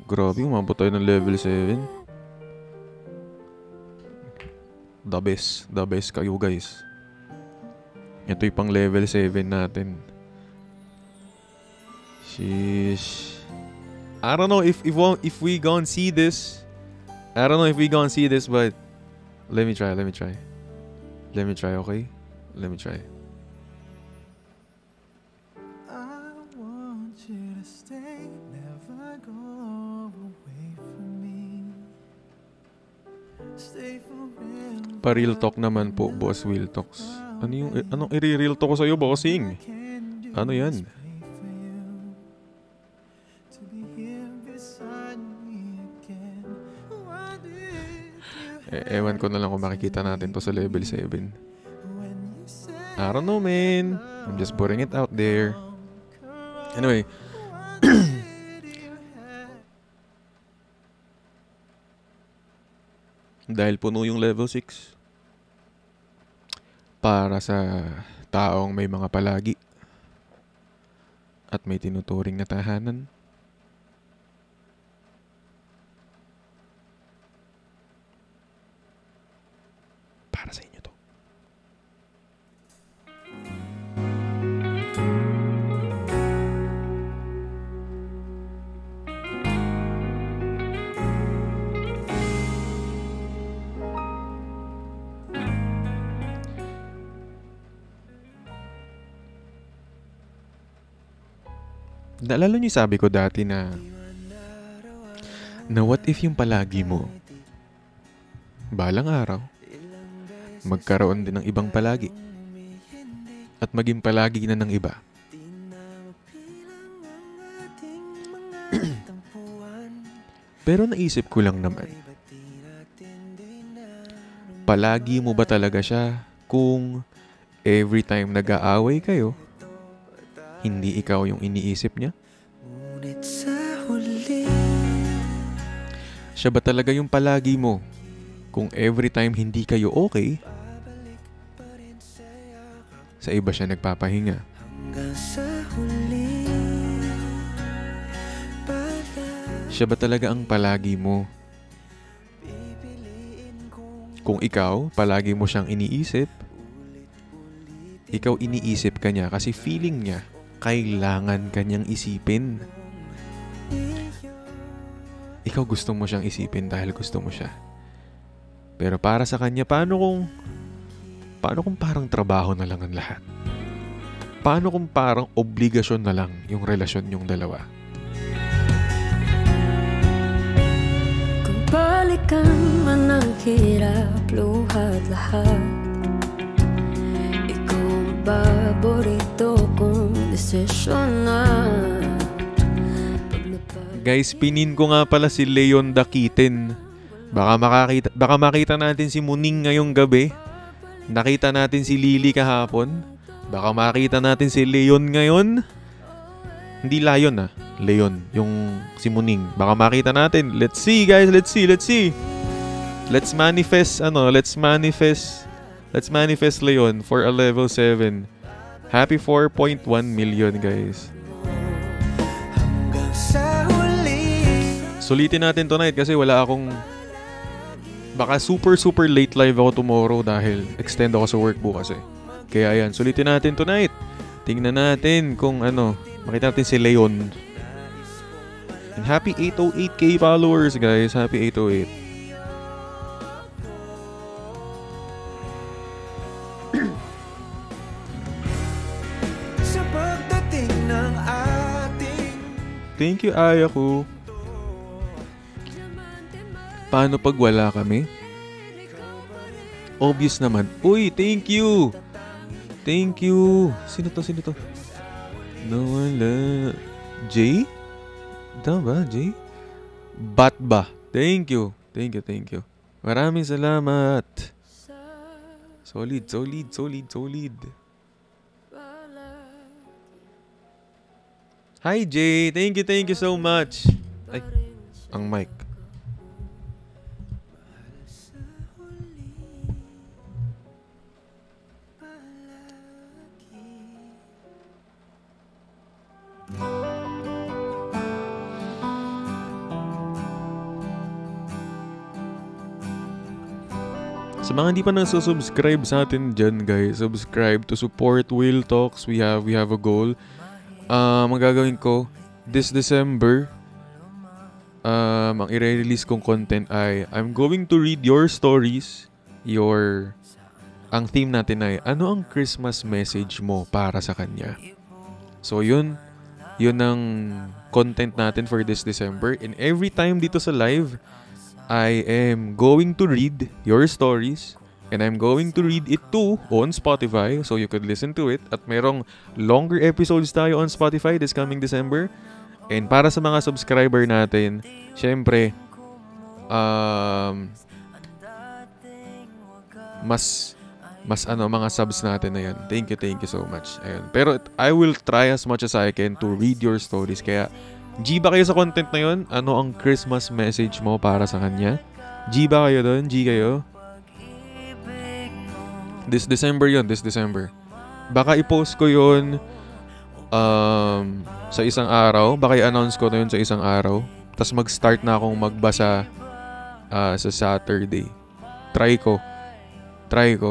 A: Grabe, umabot tayo ng level 7. The best kayo, guys. Ito yung pang level 7 natin. Sheesh. I don't know if we gonna see this. I don't know if we gonna see this, but let me try, okay? Let me try.
B: I want you to stay, never go away from me. Stay forever.
A: Pa-real talk naman po, Boss Will Talks. Anong i-real talk ko sa'yo, bossing? Ano yan?
B: Wait for you to be here beside me again. Why did you
A: Ewan ko na lang kung makikita natin to sa level 7.
B: when you said
A: I don't know, man. I'm just putting it out there. Anyway. Dahil puno yung level 6. Para sa taong may mga palagi. At may tinuturing na tahanan. Para sa inyo to. Naalala niyo sabi ko dati na what if yung palagi mo balang araw magkaroon din ng ibang palagi at maging palagi na ng iba. Pero naisip ko lang naman, palagi mo ba talaga siya kung every time nag-aaway kayo, hindi ikaw yung iniisip niya?
H: Ngunit sa huli,
A: Siya ba talaga yung palagi mo kung every time hindi kayo okay, sa iba siya nagpapahinga?
H: hanggang sa huli,
A: Siya ba talaga ang palagi mo kung ikaw palagi mo siyang iniisip? Ikaw iniisip ka niya kasi feeling niya kailangan kanyang isipin. Ikaw gusto mo siyang isipin dahil gusto mo siya. Pero para sa kanya, paano kung parang trabaho na lang ang lahat? Paano kung parang obligasyon na lang yung relasyon yung dalawa?
C: Kung balikan man ang hirap, luhat lahat, ikaw ang paborito kong desisyon na.
A: Guys, pinin ko nga pala si Leon Dakitin. Baka makita natin si Muning ngayong gabi. Nakita natin si Lily kahapon. Baka makita natin si Leon ngayon. Hindi Lion Leon. Yung si Muning. Baka makita natin. Let's see guys. Let's see. Let's manifest Leon for a level 7. Happy 4.1 million guys. Sulitin natin tonight kasi wala akong... Baka super late live ako tomorrow dahil extend ako sa work bukas eh. Kaya yan, sulitin natin tonight. Tingnan natin kung makita natin si Leon. And happy 808k followers guys. Happy 808.
B: Sa pagdating ng ating
A: Thank you, Ayaku. Paano pag wala kami? Obvious naman. Uy, thank you. Sino to? Nawala. Jay? Tama ba, Jay? Batba. Thank you. Maraming salamat. Solid. Hi, Jay. Thank you so much. Ay, ang mic. Sa mga hindi pa nagsusubscribe sa atin dyan guys, subscribe to support Will Talks. We have a goal. Ang gagawin ko this December, ang i-release kong content ay I'm going to read your stories. Ang theme natin ay ano ang Christmas message mo para sa kanya. So yun ang content natin for this December. And every time dito sa live, I am going to read your stories and I'm going to read it too on Spotify so you could listen to it. At merong longer episodes tayo on Spotify this coming December. And para sa mga subscriber natin, syempre, mga subs natin na yan. Thank you so much. Ayun. Pero I will try as much as I can to read your stories. Kaya, G ba kayo sa content na yun? Ano ang Christmas message mo para sa kanya? G ba kayo doon? G kayo? This December. Baka i-post ko yun sa isang araw. Baka i-announce ko na yun sa isang araw. Tapos mag-start na akong magbasa sa Saturday. Try ko.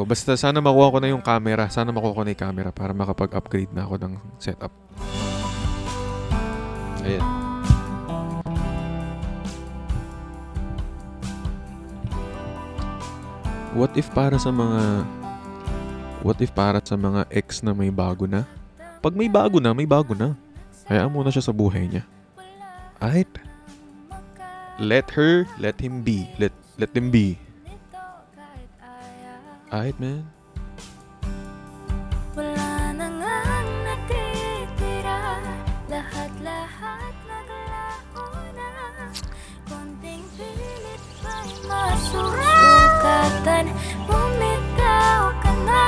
A: Basta sana makuha ko na yung camera. Para makapag-upgrade na ako ng setup. Ayan. What if para sa mga ex na may bago na? Pag may bago na. Hayaan mo na siya sa buhay niya. Alright? Let him be. Let them be. Alright, man.
C: Wala na ngang natitira, lahat naglaho na. Konting pilit pa'y masusukatan, bumitaw ka na.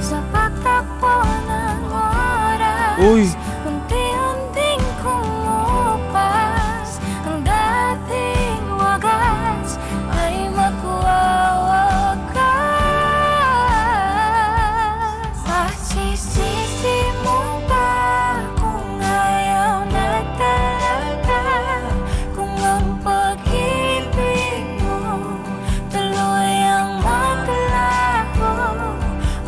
C: Sa pagtakbo ng oras,
A: Uy!
C: unti-unting kumupas, ang dating wagas ay magwawakas. Masisisi mo ba kung ayaw na talaga, kung ang pag-ibig mo tuluyang maglaho,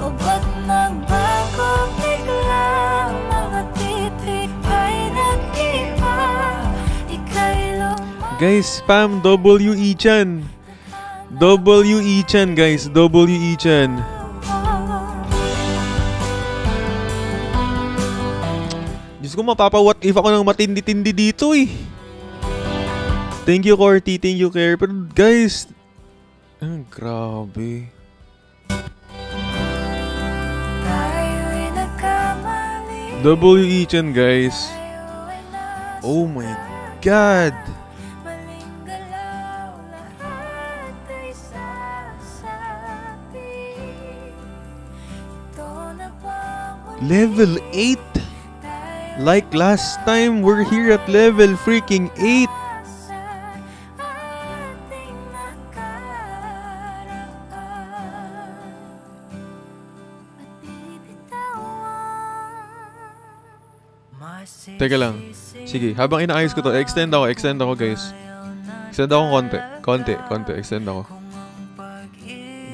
C: o ba't nagbago biglang mga titik ay nag-iba, ika'y lumayo.
A: Guys, spam W.E. Chan. W.E. Chan, guys. W.E. Chan. Diyos ko, mapapa-what if ako ng matindi-tindi dito eh. Thank you, Corty. Thank you, Care. Pero guys, grabe.
C: Tayo'y nagkamali,
A: W.E. Chan, guys. Oh my God.
C: maling galaw, lahat ay sasabi. Ito na bang
A: Level 8? Like last time, we're here at level freaking 8. Teka lang. Sige, habang inaayos ko to, extend ako guys. Extend ako konti, extend ako.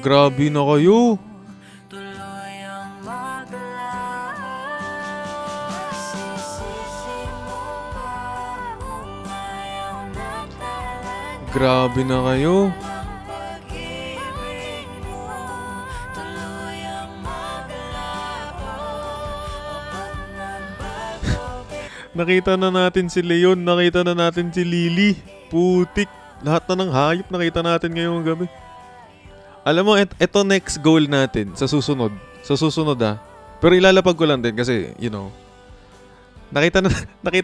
A: Grabe na kayo. Grabe na kayo. Nakita na natin si Leon, nakita na natin si Lily. Putik. Lahat na ng hayop nakita natin ngayong gabi. Alam mo, ito next goal natin sa susunod. Sa susunod Pero ilalapag ko lang din kasi, you know, nakita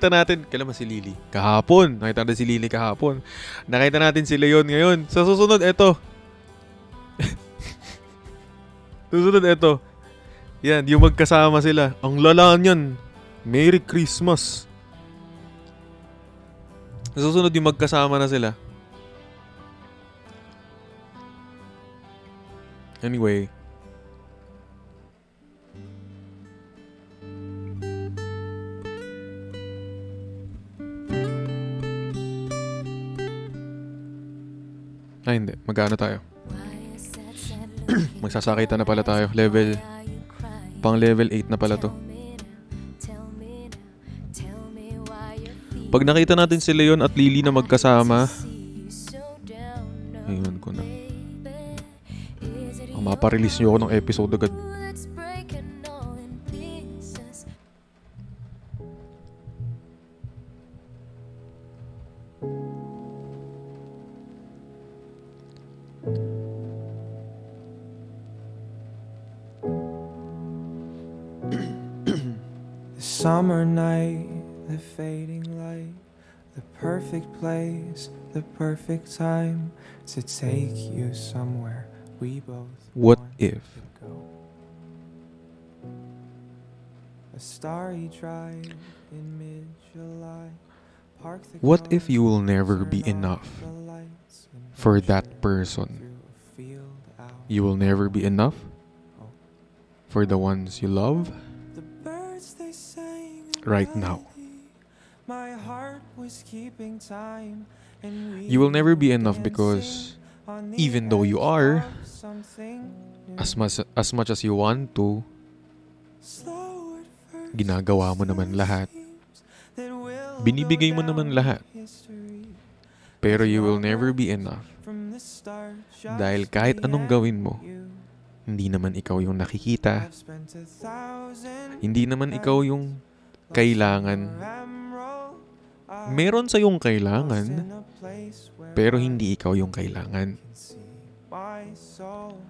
A: natin, kailan ba si Lily? Kahapon. Nakita natin si Lily kahapon. Nakita natin si Leon ngayon. Sa susunod, ito. Susunod, ito. Yan, yung magkasama sila. Ang lala niyan. Merry Christmas. Susunod yung magkasama na sila. Anyway. Hindi. Magkano tayo? Magsasakitan na pala tayo. Pang level 8 na pala to. Pag nakita natin si Leon at Lily na magkasama, ayun ko na. Maparelease nyo ako ng episode agad.
B: Summer night, the fading light, the perfect place, the perfect time to take you somewhere we both
A: What
B: want
A: if?
B: to go. A starry drive in mid-July. Park the
A: What
B: car,
A: if you will never be
B: turn
A: enough
B: off the lights, and
A: for
B: venture
A: that person?
B: through a field out.
A: You will never be enough for the ones you love
B: The birds, they sang a
A: right now.
B: melody. My heart was keeping time, and we
A: You will never be
B: were
A: enough
B: dancing
A: because
B: on the
A: even though you
B: edge
A: are,
B: of something new.
A: as much as you want to,
B: Slow at first,
A: ginagawa mo naman lahat.
B: seems that we'll
A: Binibigay
B: go
A: mo naman
B: down
A: lahat.
B: in history.
A: Pero you will never be enough
B: From the start, just
A: dahil kahit
B: me
A: anong
B: and
A: gawin mo,
B: you.
A: hindi naman ikaw yung nakikita,
B: I've spent 1,000
A: hindi naman ikaw yung kailangan.
B: emerald eyes
A: Meron sa yung
B: lost
A: kailangan,
B: in a place where
A: pero
B: I
A: hindi ikaw yung kailangan.
B: can see my soul.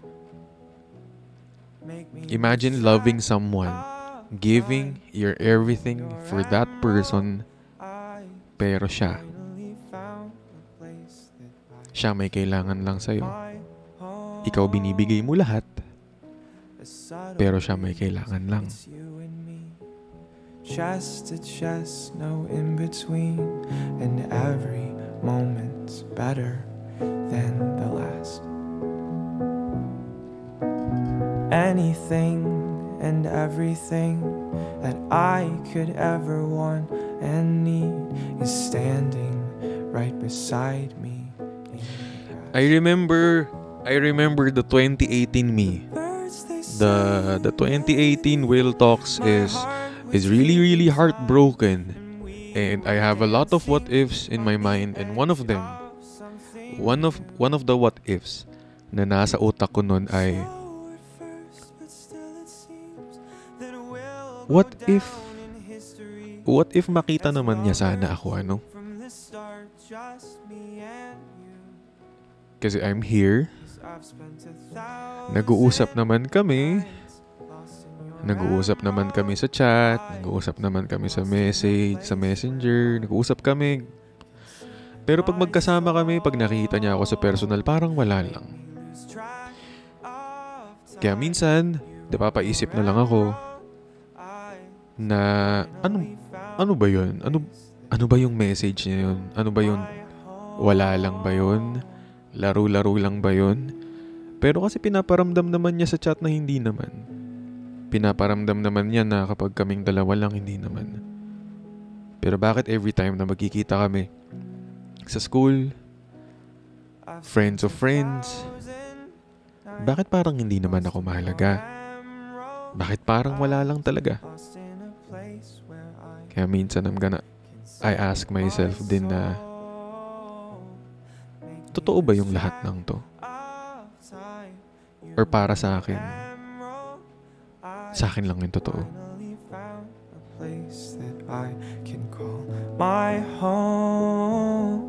B: Make me
A: Imagine
B: lose
A: loving
B: track
A: someone,
B: of
A: giving your everything for that person,
B: I
A: pero siya
B: finally found a place that
A: siya may kailangan lang sa'yo.
B: my home.
A: Ikaw binibigay mo lahat,
B: A subtle
A: pero siya may kailangan lang.
B: It's you and me, chest to chest, no in between, and every moment's better than the last. Anything and everything that I could ever want and need is standing right beside me. in the grass.
A: I remember the 2018 me.
B: Birds, they
A: The 2018 Will Talks is really heartbroken, and I have a lot of what ifs in my mind, and one of the what ifs na nasa utak ko nun ay what if makita naman niya sana ako, ano? Kasi I'm here, nag-uusap naman kami sa chat, nag-uusap naman kami sa message, sa messenger, nag-uusap kami. Pero pag magkasama kami, pag nakikita niya ako sa personal, parang wala lang. Kaya minsan, napapaisip na lang ako, na ano ba yun? Ano ba yung message niya yun? Ano ba yun? Wala lang ba yun? Laro-laro lang ba yun? Pero kasi pinaparamdam naman niya sa chat na hindi naman. Pinaparamdam naman niya na kapag kaming dalawa lang, hindi naman. Pero bakit every time na magkikita kami sa school, friends of friends, bakit parang hindi naman ako mahalaga? Bakit parang wala lang talaga? Kaya minsan I ask myself din na, totoo ba yung lahat ng to? Or para sa akin lang yung totoo.
B: Place that I can call my home.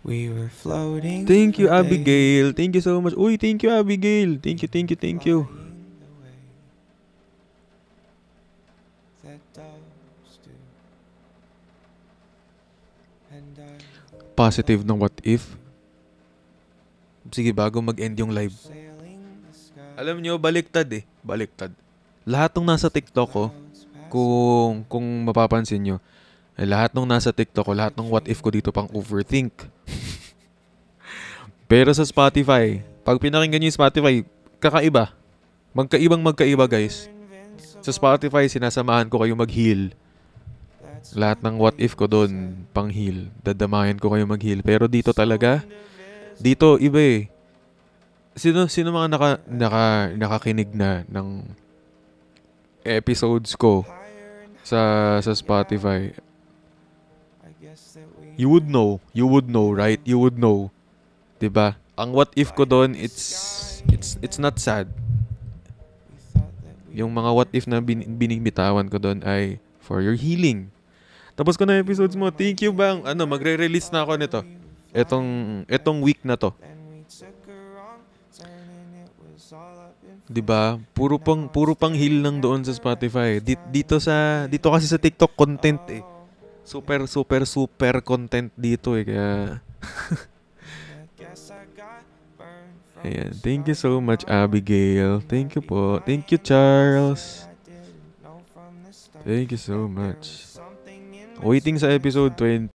B: We were floating.
A: Thank you,
B: for days,
A: Abigail. Thank you so much. Uy, thank you, Abigail. Thank you.
B: flying the way that doves do. And I
A: Positive ng what if. Sige, bago mag-end yung live.
B: sailing the sky.
A: Alam nyo, baliktad eh. Baliktad. Lahat ng nasa TikTok ko, kung mapapansin nyo, lahat ng nasa TikTok ko, lahat ng what if ko dito pang overthink. Pero sa Spotify, pag pinakinggan nyo yung Spotify, kakaiba. Magkaiba guys. Sa Spotify, sinasamahan ko kayo mag-heal. Lahat ng what if ko doon, pang heal. Dadamayan ko kayo mag-heal. Pero dito talaga, dito iba eh. Sino mga nakakinig na ng episodes ko sa Spotify? You would know, right? You would know. 'Di ba? Ang what if ko doon, it's not sad. Yung mga what if na binibitawan ko doon ay for your healing. Tapos ko na episodes mo. Thank you, bang. Magre-release na ako nito. Etong week na to. 'Di ba? Puro pang heal lang doon sa Spotify. Dito kasi sa TikTok content eh. Super content dito eh, kaya ayan. Thank you so much, Abigail. Thank you po. Thank you, Charles. Thank you so much. Waiting sa episode 20.